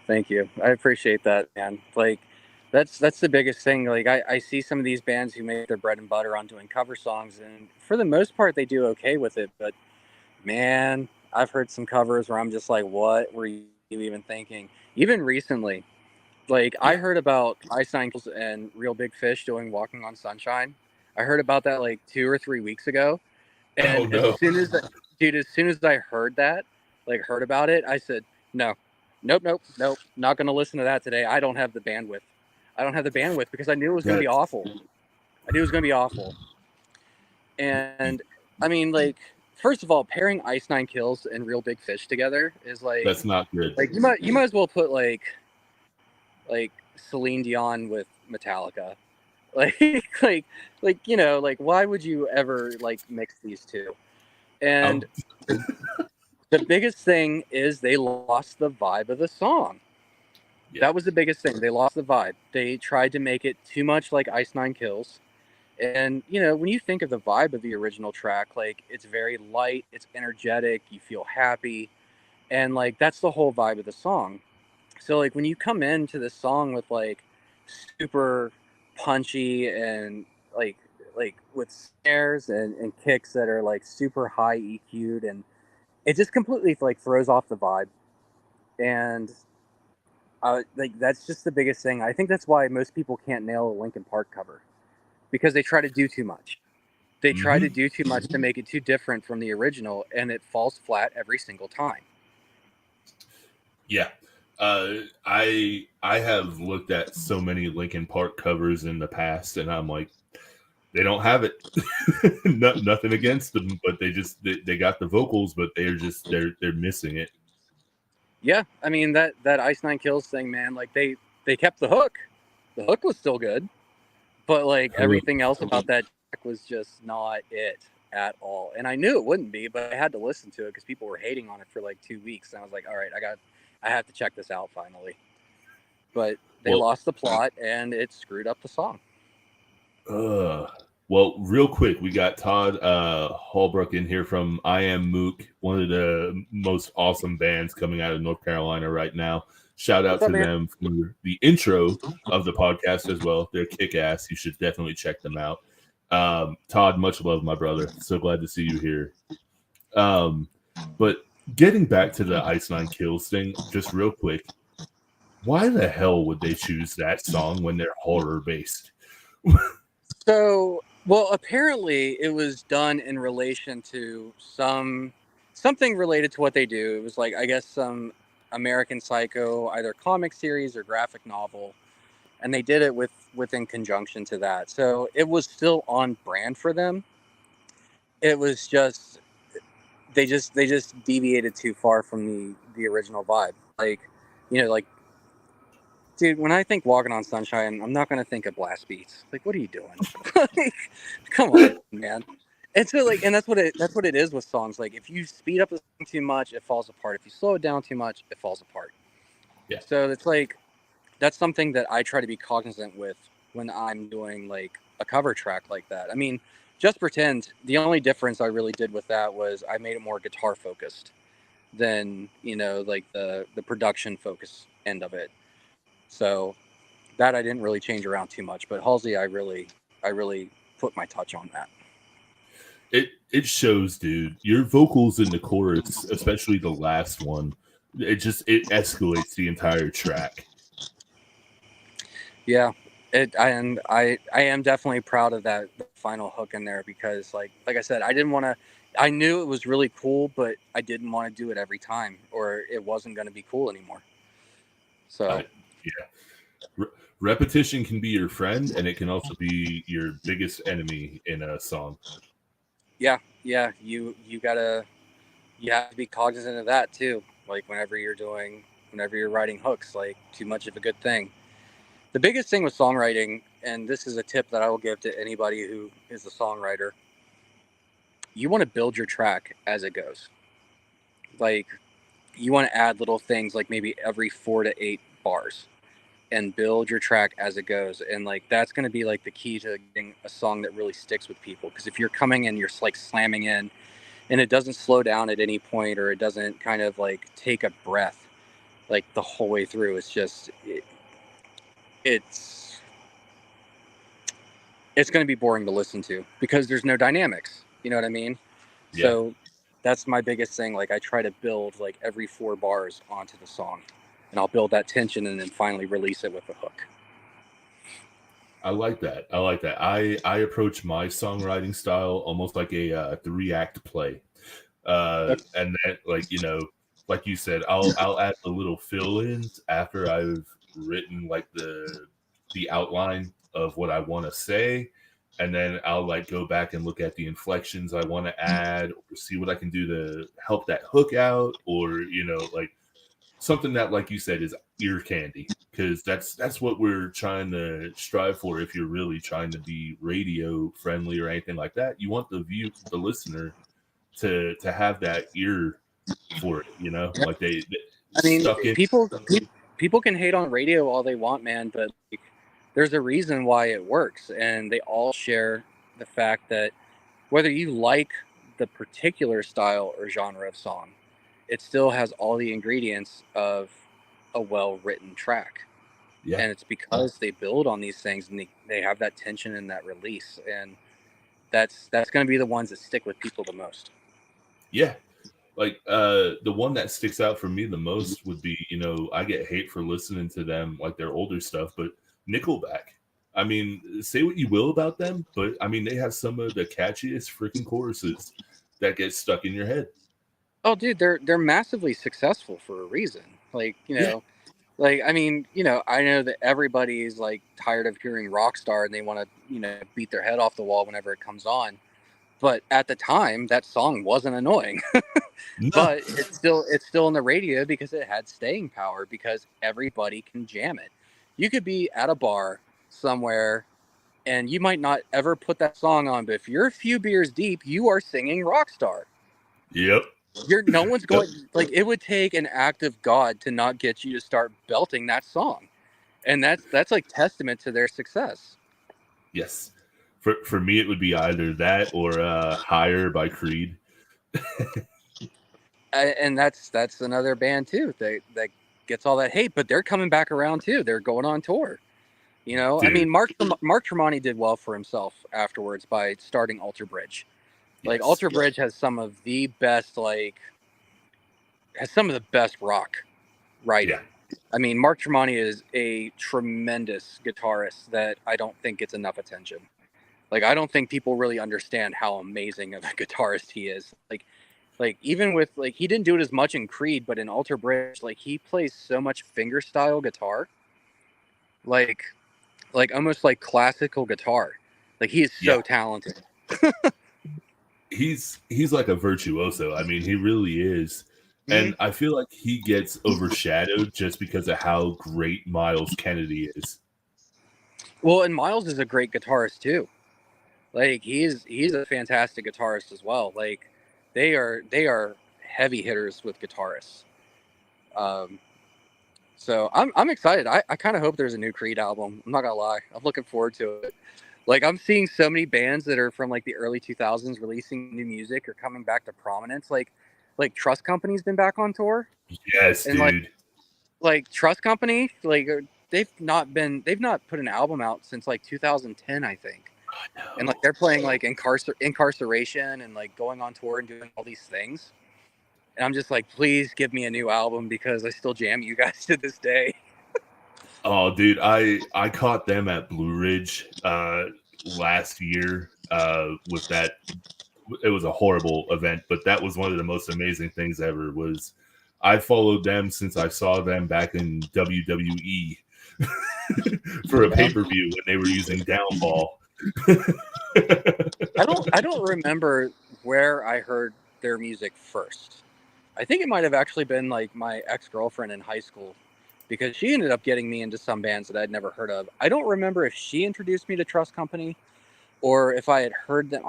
thank you. I appreciate that, man. Like that's the biggest thing. Like I see some of these bands who make their bread and butter on doing cover songs, and for the most part they do okay with it, but man, I've heard some covers where I'm just like, what were you even thinking? Even recently, like I Yeah. heard about Ice Nine Kills and Real Big Fish doing Walking on Sunshine. I heard about that like 2 or 3 weeks ago. Oh And no. as soon as I heard that, like heard about it, I said, no, nope, nope, nope, not going to listen to that today. I don't have the bandwidth. I don't have the bandwidth because I knew it was going to be That's awful. I knew it was going to be awful. And I mean, like, first of all, pairing Ice Nine Kills and Real Big Fish together is that's not good. like you might as well put like Celine Dion with Metallica. Like like you know, like why would you ever like mix these two? And Um, the biggest thing is they lost the vibe of the song. yeah. That was the biggest thing. They lost the vibe. They tried to make it too much like Ice Nine Kills. And, you know, when you think of the vibe of the original track, like it's very light, it's energetic, you feel happy. And, like, that's the whole vibe of the song. So, like, when you come into this song with, like, super punchy and, like, with snares and kicks that are, like, super high EQ'd, and it just completely, like, throws off the vibe. And like that's just the biggest thing. I think that's why most people can't nail a Linkin Park cover, because they try to do too much. They try to Hmm. do too much to make it too different from the original, and it falls flat every single time. Yeah. I have looked at so many Linkin Park covers in the past, and I'm like, they don't have it. Nothing against them, but they got the vocals, but they're missing it. Yeah, I mean that Ice Nine Kills thing, man. Like they kept the hook. The hook was still good, but like Who everything else about that track was just not it. at all. And I knew it wouldn't be, but I had to listen to it because people were hating on it for like 2 weeks. And I was like, all right, I have to check this out finally. But they Well, lost the plot and it screwed up the song. well, real quick, we got Todd Holbrook in here from I Am Mook, one of the most awesome bands coming out of North Carolina right now. Shout out to them for the intro of the podcast as well. They're kick-ass. You should definitely check them out. Todd, much love, my brother. So glad to see you here. But getting back to the Ice Nine Kills thing, just real quick, why the hell would they choose that song when they're horror-based? So, well, apparently it was done in relation to something related to what they do. It was like, I guess, some American Psycho, either comic series or graphic novel, and they did it within conjunction to that. So it was still on brand for them. It was just they just deviated too far from the original vibe. Like, like, dude, when I think Walking on Sunshine, I'm not gonna think of blast beats. Like, what are you doing? Like, come on, man. And so, like, and that's what it is with songs. Like, if you speed up the song too much, it falls apart. If you slow it down too much, it falls apart. Yeah. So it's like that's something that I try to be cognizant with when I'm doing like a cover track like that. I mean, Just Pretend, the only difference I really did with that was I made it more guitar focused than, like the production focus end of it. So that I didn't really change around too much, but Halsey, I really put my touch on that. It shows, dude. Your vocals in the chorus, especially the last one, it escalates the entire track. Yeah, I am definitely proud of that final hook in there because, like I said, I didn't want to. I knew it was really cool, but I didn't want to do it every time, or it wasn't going to be cool anymore. So, yeah. Repetition can be your friend, and it can also be your biggest enemy in a song. Yeah, you have to be cognizant of that too. Like whenever you're writing hooks, like too much of a good thing. The biggest thing with songwriting, and this is a tip that I will give to anybody who is a songwriter, you want to build your track as it goes. Like, you want to add little things like maybe every 4 to 8 bars and build your track as it goes. And like, that's going to be like the key to getting a song that really sticks with people. Because if you're coming in, you're like slamming in and it doesn't slow down at any point, or it doesn't kind of like take a breath like the whole way through, it's just, it's going to be boring to listen to because there's no dynamics. You know what I mean? Yeah. So that's my biggest thing. Like, I try to build like every 4 bars onto the song, and I'll build that tension and then finally release it with a hook. I like that. I approach my songwriting style almost like a 3-act play. And then, like, like you said, I'll add the little fill-ins after I've written like the outline of what I want to say, and then I'll like go back and look at the inflections I want to add, or see what I can do to help that hook out, or like something that, like you said, is ear candy, because that's what we're trying to strive for. If you're really trying to be radio friendly or anything like that, you want the listener to have that ear for it, like they I mean, stuck in. people can hate on radio all they want, man, but like, there's a reason why it works, and they all share the fact that whether you like the particular style or genre of song, it still has all the ingredients of a well-written track. Yeah. And it's because they build on these things and they have that tension and that release, and that's going to be the ones that stick with people the most. Yeah. Like the one that sticks out for me the most would be, I get hate for listening to them, like their older stuff, but Nickelback. I mean, say what you will about them, but I mean, they have some of the catchiest freaking choruses that get stuck in your head. Oh, dude, they're massively successful for a reason. Like, like, I mean, I know that everybody's like tired of hearing Rockstar and they want to, beat their head off the wall whenever it comes on. But at the time, that song wasn't annoying. No. But it's still on the radio because it had staying power, because everybody can jam it. You could be at a bar somewhere and you might not ever put that song on, but if you're a few beers deep, you are singing Rockstar. Yep. No one's going, like, it would take an act of God to not get you to start belting that song. And that's like testament to their success. Yes. For me, it would be either that or Higher by Creed. And that's another band too that gets all that hate, but they're coming back around too. They're going on tour. You know, Dude. I mean, Mark Tremonti did well for himself afterwards by starting Alter Bridge. Like, Yes. Alter Bridge has some of the best rock writing. Yeah. I mean, Mark Tremonti is a tremendous guitarist that I don't think gets enough attention. Like, I don't think people really understand how amazing of a guitarist he is. Like even with, like, he didn't do it as much in Creed, but in Alter Bridge, like, he plays so much fingerstyle guitar, like almost like classical guitar. Like, he is so talented. He's like a virtuoso. I mean, he really is. And I feel like he gets overshadowed just because of how great Miles Kennedy is. Well, and Miles is a great guitarist too. Like, he's a fantastic guitarist as well. Like, they are heavy hitters with guitarists. So I'm excited. I kind of hope there's a new Creed album. I'm not gonna lie. I'm looking forward to it. Like, I'm seeing so many bands that are from like the early 2000s releasing new music or coming back to prominence. Like Trust Company's been back on tour. Yes, And dude. like Trust Company, like, they've not put an album out since like 2010, I think. Oh, no. And like, they're playing like Incarceration and like going on tour and doing all these things. And I'm just like, please give me a new album, because I still jam you guys to this day. Oh, dude, I caught them at Blue Ridge last year with that. It was a horrible event, but that was one of the most amazing things ever. Was I followed them since I saw them back in WWE for a pay-per-view when they were using Downfall. I don't remember where I heard their music first. I think it might have actually been like my ex-girlfriend in high school, because she ended up getting me into some bands that I'd never heard of. I don't remember if she introduced me to Trust Company or if I had heard them.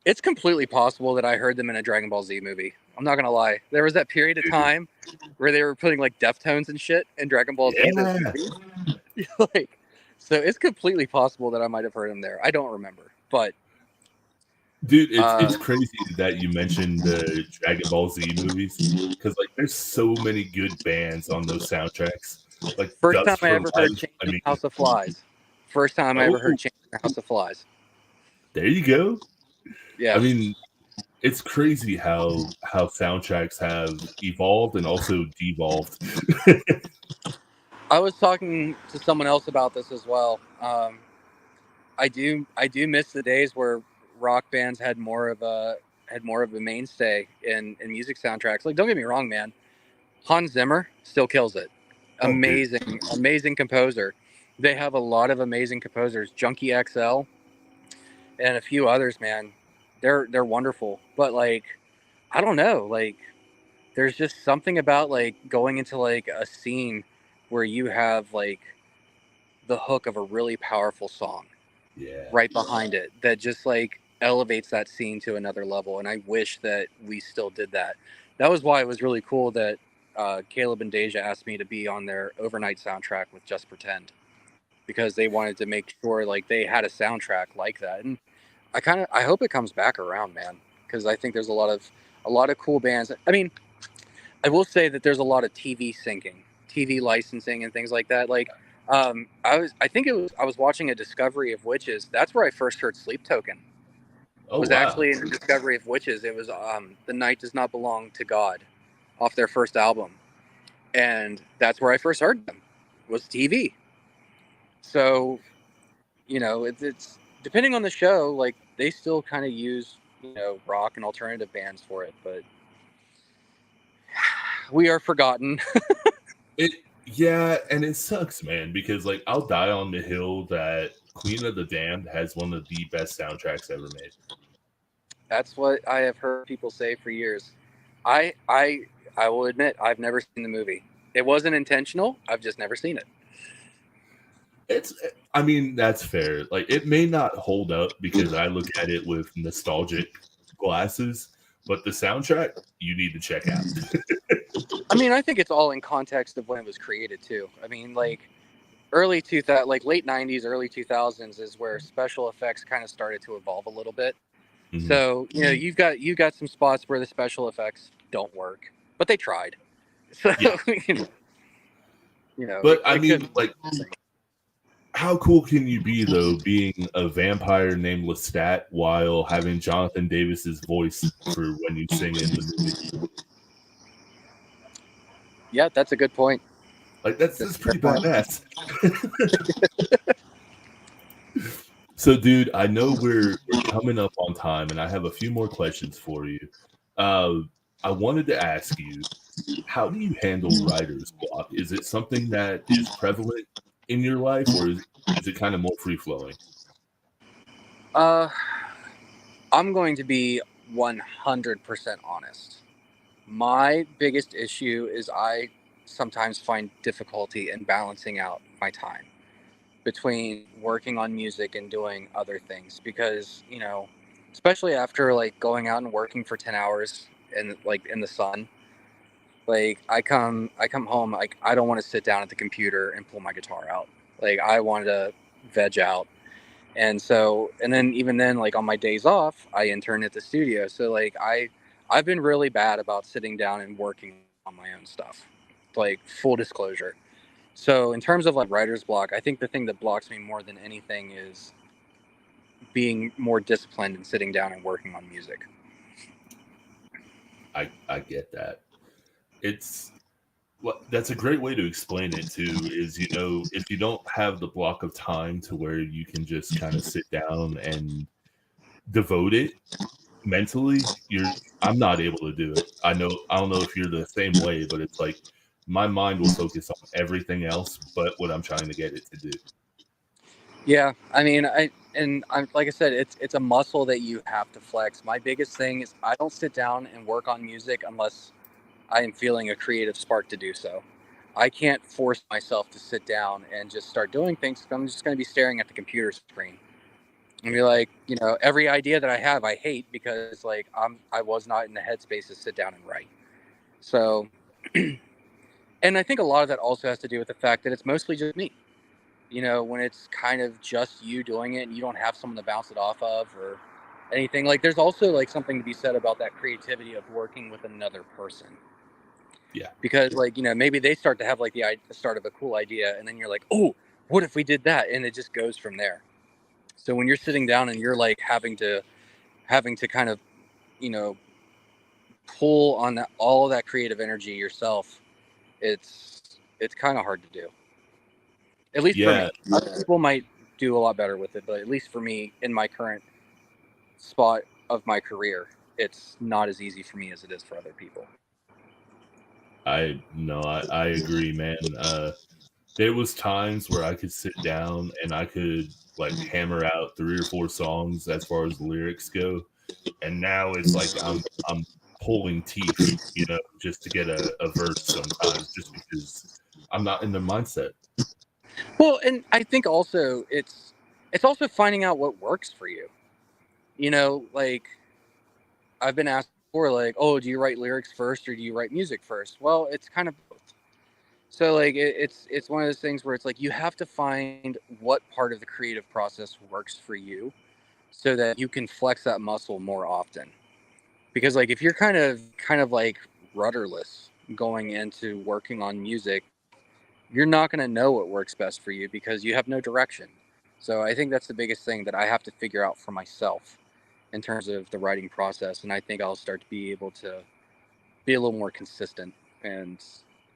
It's completely possible that I heard them in a Dragon Ball Z movie. I'm not gonna lie. There was that period of time where they were putting like Deftones and shit in Dragon Ball Z. Like, so it's completely possible that I might have heard them there. I don't remember, but dude, it's crazy that you mentioned the Dragon Ball Z movies, because like there's so many good bands on those soundtracks. Like, first Dust time I for ever Life, heard House of Flies. First time I ever heard House of Flies. There you go. Yeah. I mean, it's crazy how soundtracks have evolved and also devolved. I was talking to someone else about this as well. I do miss the days where rock bands had more of a mainstay in music soundtracks. Like, don't get me wrong, man. Hans Zimmer still kills it. Amazing composer. They have a lot of amazing composers. Junkie XL and a few others, man. They're wonderful. But like, I don't know, like, there's just something about like going into like a scene where you have like the hook of a really powerful song right behind it that just like elevates that scene to another level. And I wish that we still did that. That was why it was really cool that Caleb and Deja asked me to be on their overnight soundtrack with Just Pretend, because they wanted to make sure like they had a soundtrack like that. And I hope it comes back around, man, because I think there's a lot of cool bands. I mean, I will say that there's a lot of TV syncing, TV licensing, and things like that. Like, I was watching a Discovery of Witches. That's where I first heard Sleep Token. Oh, Was wow. actually in the Discovery of Witches. It was The Night Does Not Belong to God, off their first album, and that's where I first heard them. Was TV. So, you know, it's depending on the show. Like, they still kind of use, you know, rock and alternative bands for it, but we are forgotten. Yeah, and it sucks, man, because like I'll die on the hill that Queen of the Damned has one of the best soundtracks ever made. That's what I have heard people say for years. I will admit, I've never seen the movie. It wasn't intentional. I've just never seen it. I mean, that's fair. Like, it may not hold up because I look at it with nostalgic glasses, but the soundtrack you need to check out. I mean, I think it's all in context of when it was created too. I mean, like early 2000, like late 90s, early 2000s is where special effects kind of started to evolve a little bit. Mhm. So, you know, you've got some spots where the special effects don't work, but they tried. So, Yeah. But I it mean, could. like, how cool can you be though, being a vampire named Lestat while having Jonathan Davis's voice for when you sing in the movie? Yeah, that's a good point. Like, that's That's a pretty fair point. badass. So, dude, I know we're coming up on time, and I have a few more questions for you. Uh, I wanted to ask you, how do you handle writer's block? Is it something that is prevalent in your life, or is it kind of more free flowing? Uh, I'm going to be 100% honest. My biggest issue is I sometimes find difficulty in balancing out my time between working on music and doing other things because, especially after like going out and working for 10 hours in the sun, like I come home, like I don't want to sit down at the computer and pull my guitar out. Like I want to veg out. And so, and then even then, like on my days off, I intern at the studio. So like I've been really bad about sitting down and working on my own stuff. Like full disclosure. So in terms of like writer's block, I think the thing that blocks me more than anything is being more disciplined and sitting down and working on music. I get that. It's Well, that's a great way to explain it too. Is if you don't have the block of time to where you can just kind of sit down and devote it mentally, I'm not able to do it. I don't know if you're the same way, but it's like my mind will focus on everything else but what I'm trying to get it to do. Yeah, I mean, I'm like I said, it's a muscle that you have to flex. My biggest thing is I don't sit down and work on music unless I am feeling a creative spark to do so. I can't force myself to sit down and just start doing things. I'm just going to be staring at the computer screen and be like, every idea that I have, I hate because like I was not in the headspace to sit down and write. So, and I think a lot of that also has to do with the fact that it's mostly just me. When it's kind of just you doing it and you don't have someone to bounce it off of or anything. Like, there's also like something to be said about that creativity of working with another person. Yeah. Because like maybe they start to have like the start of a cool idea and then you're like, oh, what if we did that, and it just goes from there. So when you're sitting down and you're like having to kind of you know pull on that all of that creative energy yourself, it's kind of hard to do, at least for Yeah. me. Other people might do a lot better with it, but at least for me in my current spot of my career, it's not as easy for me as it is for other people. I no, I agree, man. There was times where I could sit down and I could like hammer out 3 or 4 songs as far as lyrics go, and now it's like I'm pulling teeth, just to get a verse sometimes, just because I'm not in the mindset. Well, and I think also it's also finding out what works for you. Like I've been asked before, like, oh, do you write lyrics first or do you write music first? Well, it's kind of both. So like it's one of those things where it's like you have to find what part of the creative process works for you so that you can flex that muscle more often. Because like if you're kind of like rudderless going into working on music, you're not going to know what works best for you because you have no direction. So I think that's the biggest thing that I have to figure out for myself in terms of the writing process, and I think I'll start to be able to be a little more consistent and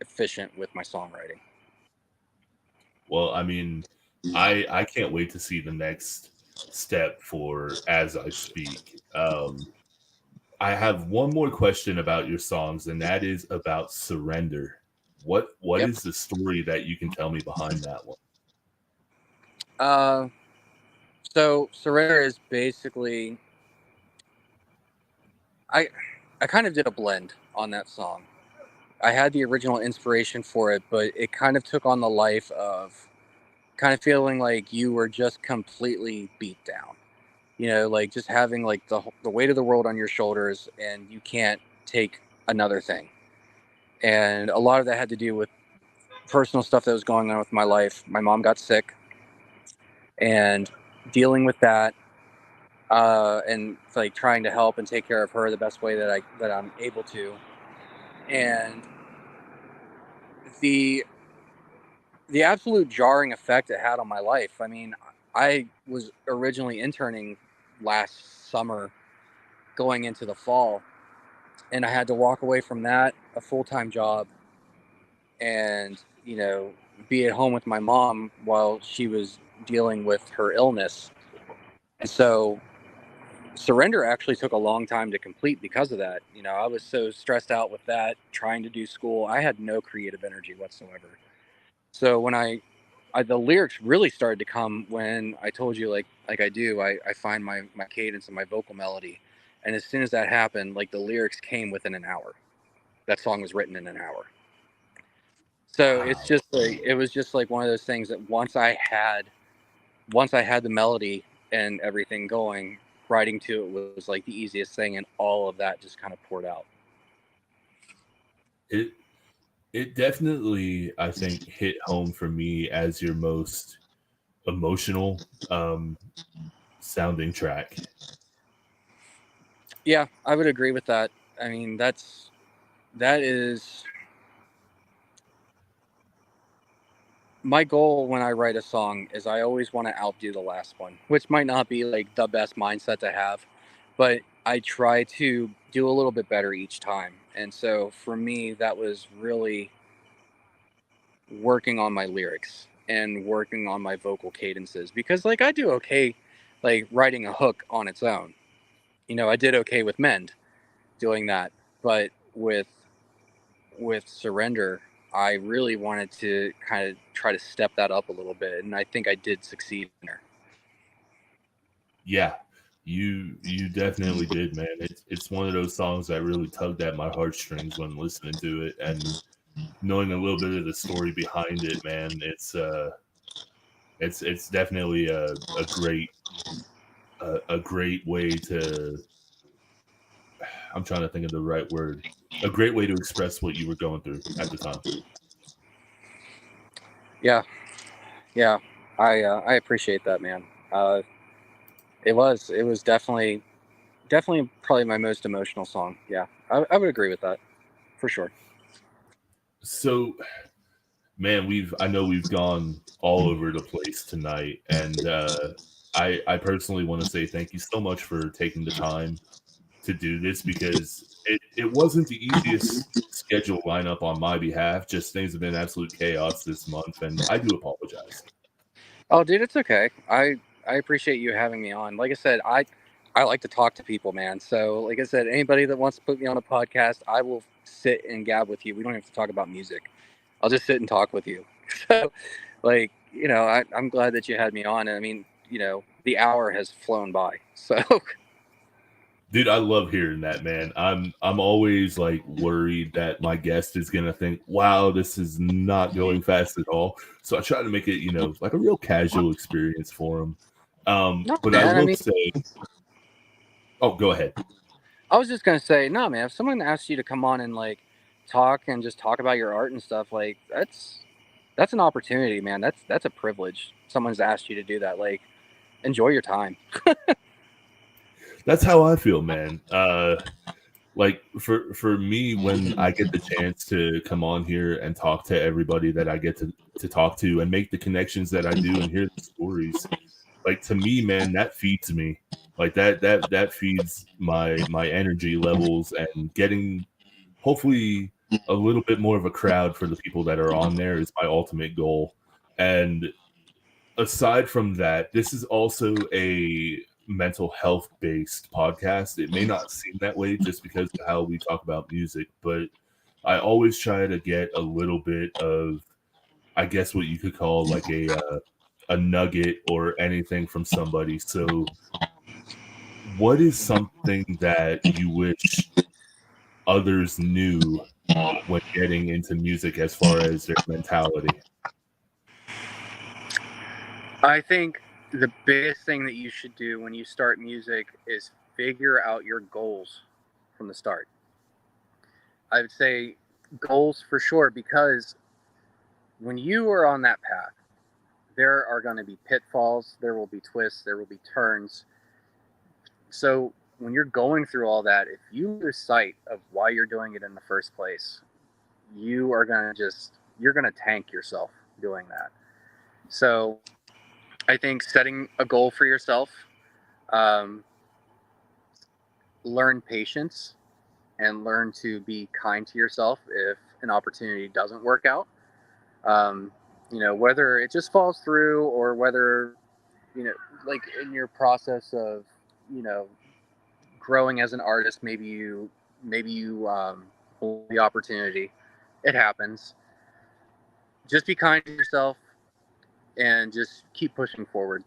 efficient with my songwriting. Well, I mean, I can't wait to see the next step for As I Speak. I have one more question about your songs, and that is about Surrender. What Yep. is the story that you can tell me behind that one? Uh, so Surrender is basically I I kind of did a blend on that song. I had the original inspiration for it, but it kind of took on the life of kind of feeling like you were just completely beat down. Like just having like the weight of the world on your shoulders, and you can't take another thing. And a lot of that had to do with personal stuff that was going on with my life. My mom got sick, and dealing with that, and like trying to help and take care of her the best way that I'm able to. And the the absolute jarring effect it had on my life. I mean, I was originally interning last summer going into the fall, and I had to walk away from that, a full-time job, and, be at home with my mom while she was dealing with her illness. And so surrender actually took a long time to complete because of that. I was so stressed out with that, trying to do school. I had no creative energy whatsoever. So when the lyrics really started to come when I told you, like I do, I find my cadence and my vocal melody. And as soon as that happened, like the lyrics came within an hour. That song was written in an hour. So it's Wow. just like, it was just like one of those things that once I had the melody and everything going, writing to it was like the easiest thing, and all of that just kind of poured out. It it definitely, I think, hit home for me as your most emotional sounding track. Yeah, I would agree with that. I mean, that is my goal when I write a song, is I always want to outdo the last one, which might not be like the best mindset to have, but I try to do a little bit better each time. And so for me, that was really working on my lyrics and working on my vocal cadences, because like I do okay like writing a hook on its own. I did okay with Mend doing that, but with Surrender, I really wanted to kind of try to step that up a little bit, and I think I did succeed in there. Yeah, you definitely did, man. It's one of those songs that really tugged at my heartstrings when listening to it, and knowing a little bit of the story behind it, man. It's definitely a great a great way to. I'm trying to think of the right word. A great way to express what you were going through at the time. Yeah, yeah, I appreciate that, man. It was definitely probably my most emotional song. Yeah, I would agree with that for sure. So, man, I know we've gone all over the place tonight, and I personally want to say thank you so much for taking the time to do this, because it wasn't the easiest schedule lineup on my behalf. Just things have been absolute chaos this month, and I do apologize. Oh, dude, it's okay. I appreciate you having me on. Like I said, I like to talk to people, man. So, like I said, anybody that wants to put me on a podcast, I will sit and gab with you. We don't have to talk about music. I'll just sit and talk with you. So, like, I'm glad that you had me on. And I mean, the hour has flown by. So, Dude, I love hearing that, man. I'm always like worried that my guest is gonna think, "Wow, this is not going fast at all." So I try to make it, like a real casual experience for them. no, But I man. I will mean, say, oh, go ahead. I was just gonna say, no, man. If someone asks you to come on and like talk and just talk about your art and stuff, like that's an opportunity, man. That's a privilege. Someone's asked you to do that. Like, enjoy your time. That's how I feel, man. Like for me, when I get the chance to come on here and talk to everybody that I get to talk to, and make the connections that I do, and hear the stories, like, to me, man, that feeds me. Like that feeds my energy levels, and getting, hopefully, a little bit more of a crowd for the people that are on there is my ultimate goal. And aside from that, this is also a mental health based podcast. It may not seem that way just because of how we talk about music, but I always try to get a little bit of, I guess, what you could call like a nugget or anything from somebody. So, what is something that you wish others knew when getting into music as far as their mentality? I think the biggest thing that you should do when you start music is figure out your goals from the start. I would say goals for sure, because when you are on that path, there are going to be pitfalls, there will be twists, there will be turns. So when you're going through all that, if you lose sight of why you're doing it in the first place, you're going to tank yourself doing that. So I think setting a goal for yourself, um, learn patience and learn to be kind to yourself if an opportunity doesn't work out. Um, whether it just falls through or whether, like in your process of, you know, growing as an artist, maybe you hold the opportunity. It happens. Just be kind to yourself and just keep pushing forward.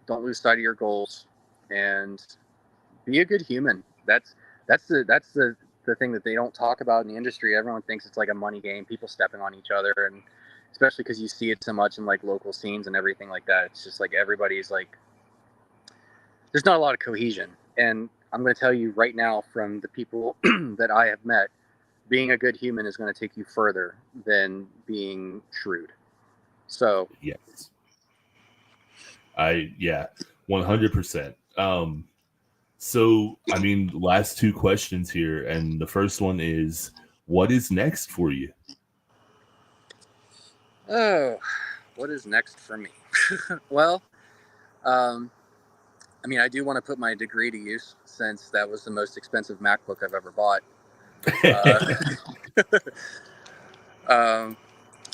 Don't lose sight of your goals and be a good human. That's the thing that they don't talk about in the industry. Everyone thinks it's like a money game, people stepping on each other, and especially because you see it so much in like local scenes and everything like that. It's just like everybody's like, there's not a lot of cohesion. And I'm going to tell you right now, from the people that I have met, being a good human is going to take you further than being shrewd. So Yes. 100%. So I mean, last two questions here, and the first one is, what is next for you? oh, what is next for me? Well, um, I mean, I do want to put my degree to use, since that was the most expensive MacBook I've ever bought. Uh, um,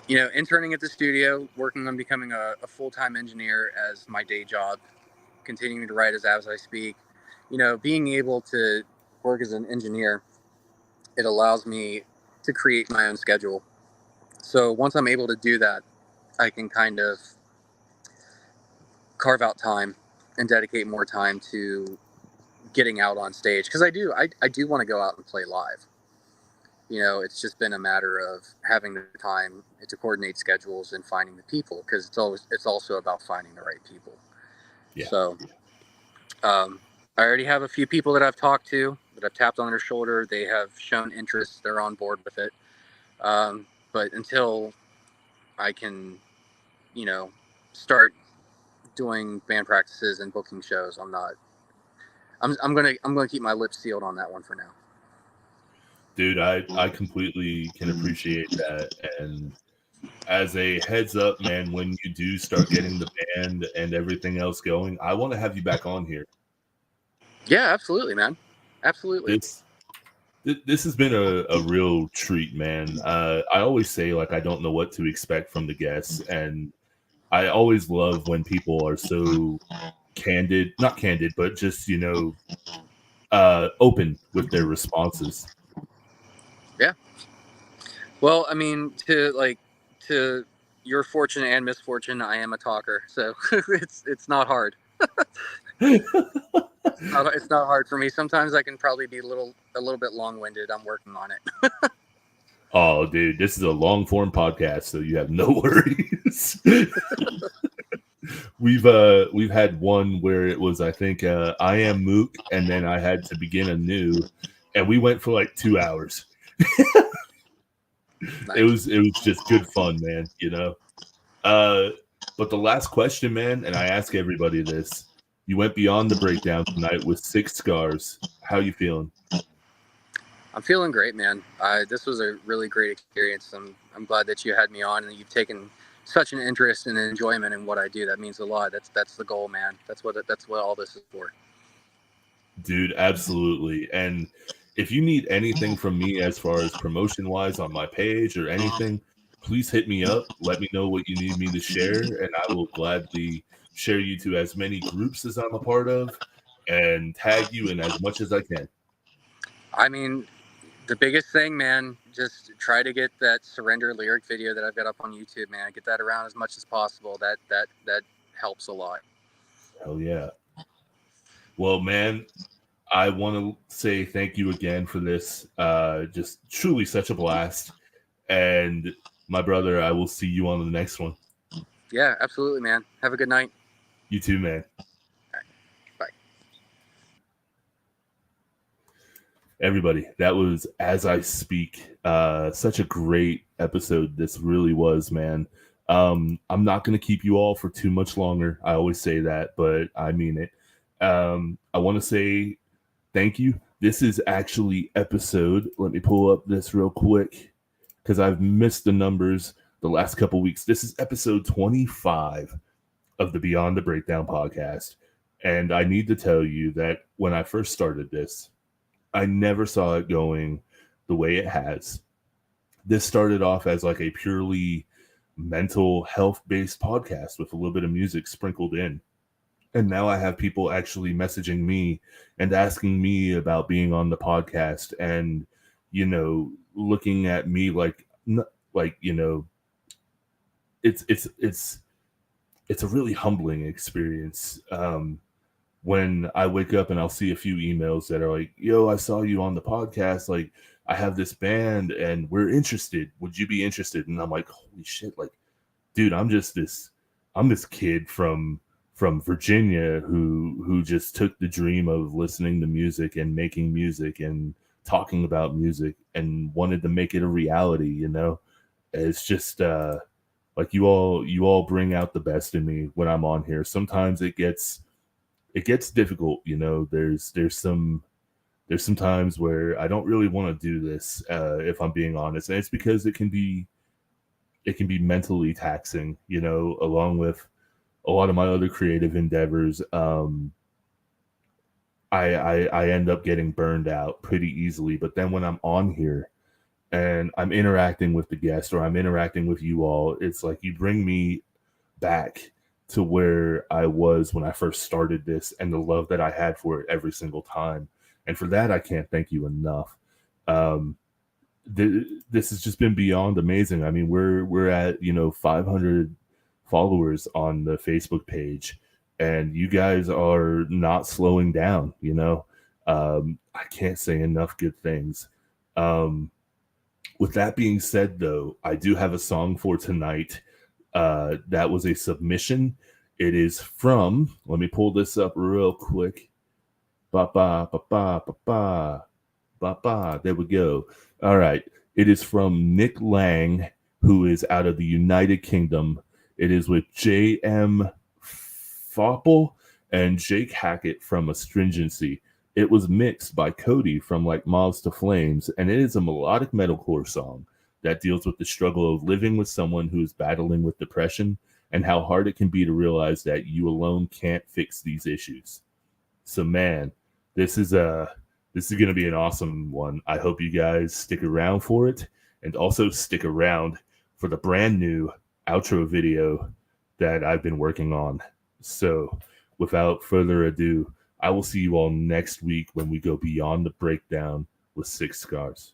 interning at the studio, working on becoming a full-time engineer as my day job, continuing to write as I speak. Being able to work as an engineer, it allows me to create my own schedule. So once I'm able to do that, I can kind of carve out time and dedicate more time to getting out on stage, because I do want to go out and play live. It's just been a matter of having the time to coordinate schedules and finding the people, because it's also about finding the right people. Yeah. So I already have a few people that I've talked to, that I've tapped on their shoulder. They have shown interest, they're on board with it. But until I can, start doing band practices and booking shows, I'm gonna keep my lips sealed on that one for now. Dude, I completely can appreciate that. And as a heads up, man, when you do start getting the band and everything else going, I want to have you back on here. Yeah, absolutely, man. Absolutely. This has been a real treat, man. I always say, like, I don't know what to expect from the guests, and I always love when people are so candid, not candid, but just, open with their responses. Yeah. Well, I mean, to your fortune and misfortune, I am a talker, so it's not hard. It's not hard for me. Sometimes I can probably be a little bit long-winded. I'm working on it. Oh, dude, this is a long form podcast, so you have no worries. We've had one where it was, I think, I am Mook, and then I had to begin anew, and we went for like 2 hours. Nice. It was just good fun, man. But the last question, man, and I ask everybody this: you went beyond the breakdown tonight with 6 scars. How you feeling? I'm feeling great, man. This was a really great experience. I'm glad that you had me on, and that you've taken such an interest and enjoyment in what I do. That means a lot. That's the goal, man. That's what all this is for. Dude, absolutely. And if you need anything from me as far as promotion wise on my page or anything, please hit me up. Let me know what you need me to share, and I will gladly share you to as many groups as I'm a part of and tag you in as much as I can. I mean, the biggest thing, man, just try to get that Surrender lyric video that I've got up on YouTube, man. Get that around as much as possible. That helps a lot. Hell yeah. Well, man, I want to say thank you again for this. Just truly such a blast. And my brother, I will see you on the next one. Yeah, absolutely, man. Have a good night. You too, man. All right. Bye. Everybody, that was As I Speak. Such a great episode this really was, man. I'm not going to keep you all for too much longer. I always say that, but I mean it. I want to say thank you. This is actually episode, let me pull up this real quick because I've missed the numbers the last couple weeks. This is episode 25 of the Beyond the Breakdown podcast. And I need to tell you that when I first started this, I never saw it going the way it has. This started off as like a purely mental health based podcast with a little bit of music sprinkled in. And now I have people actually messaging me and asking me about being on the podcast and, you know, looking at me like, you know, it's a really humbling experience. When I wake up and I'll see a few emails that are like, yo, I saw you on the podcast. Like, I have this band and we're interested. Would you be interested? And I'm like, holy shit. Like, dude, I'm this kid from Virginia who just took the dream of listening to music and making music and talking about music and wanted to make it a reality, you know? It's just, like you all bring out the best in me when I'm on here. Sometimes it gets difficult, you know. There's some times where I don't really want to do this, if I'm being honest, and it's because it can be mentally taxing, you know, along with a lot of my other creative endeavors. I end up getting burned out pretty easily, but then when I'm on here and I'm interacting with the guest or I'm interacting with you all, it's like you bring me back to where I was when I first started this and the love that I had for it every single time. And for that, I can't thank you enough. This has just been beyond amazing. I mean, we're at, you know, 500 followers on the Facebook page, and you guys are not slowing down, you know. I can't say enough good things. With that being said, though, I do have a song for tonight. That was a submission. It is from, let me pull this up real quick. Ba ba ba ba ba ba ba ba. There we go. All right. It is from Nick Lang, who is out of the United Kingdom. It is with J.M. Fopple and Jake Hackett from Astringency. It was mixed by Cody from Like Moths to Flames, and it is a melodic metalcore song that deals with the struggle of living with someone who is battling with depression and how hard it can be to realize that you alone can't fix these issues. So, man, this is going to be an awesome one. I hope you guys stick around for it, and also stick around for the brand new outro video that I've been working on. So, without further ado, I will see you all next week when we go beyond the breakdown with 6 Scars.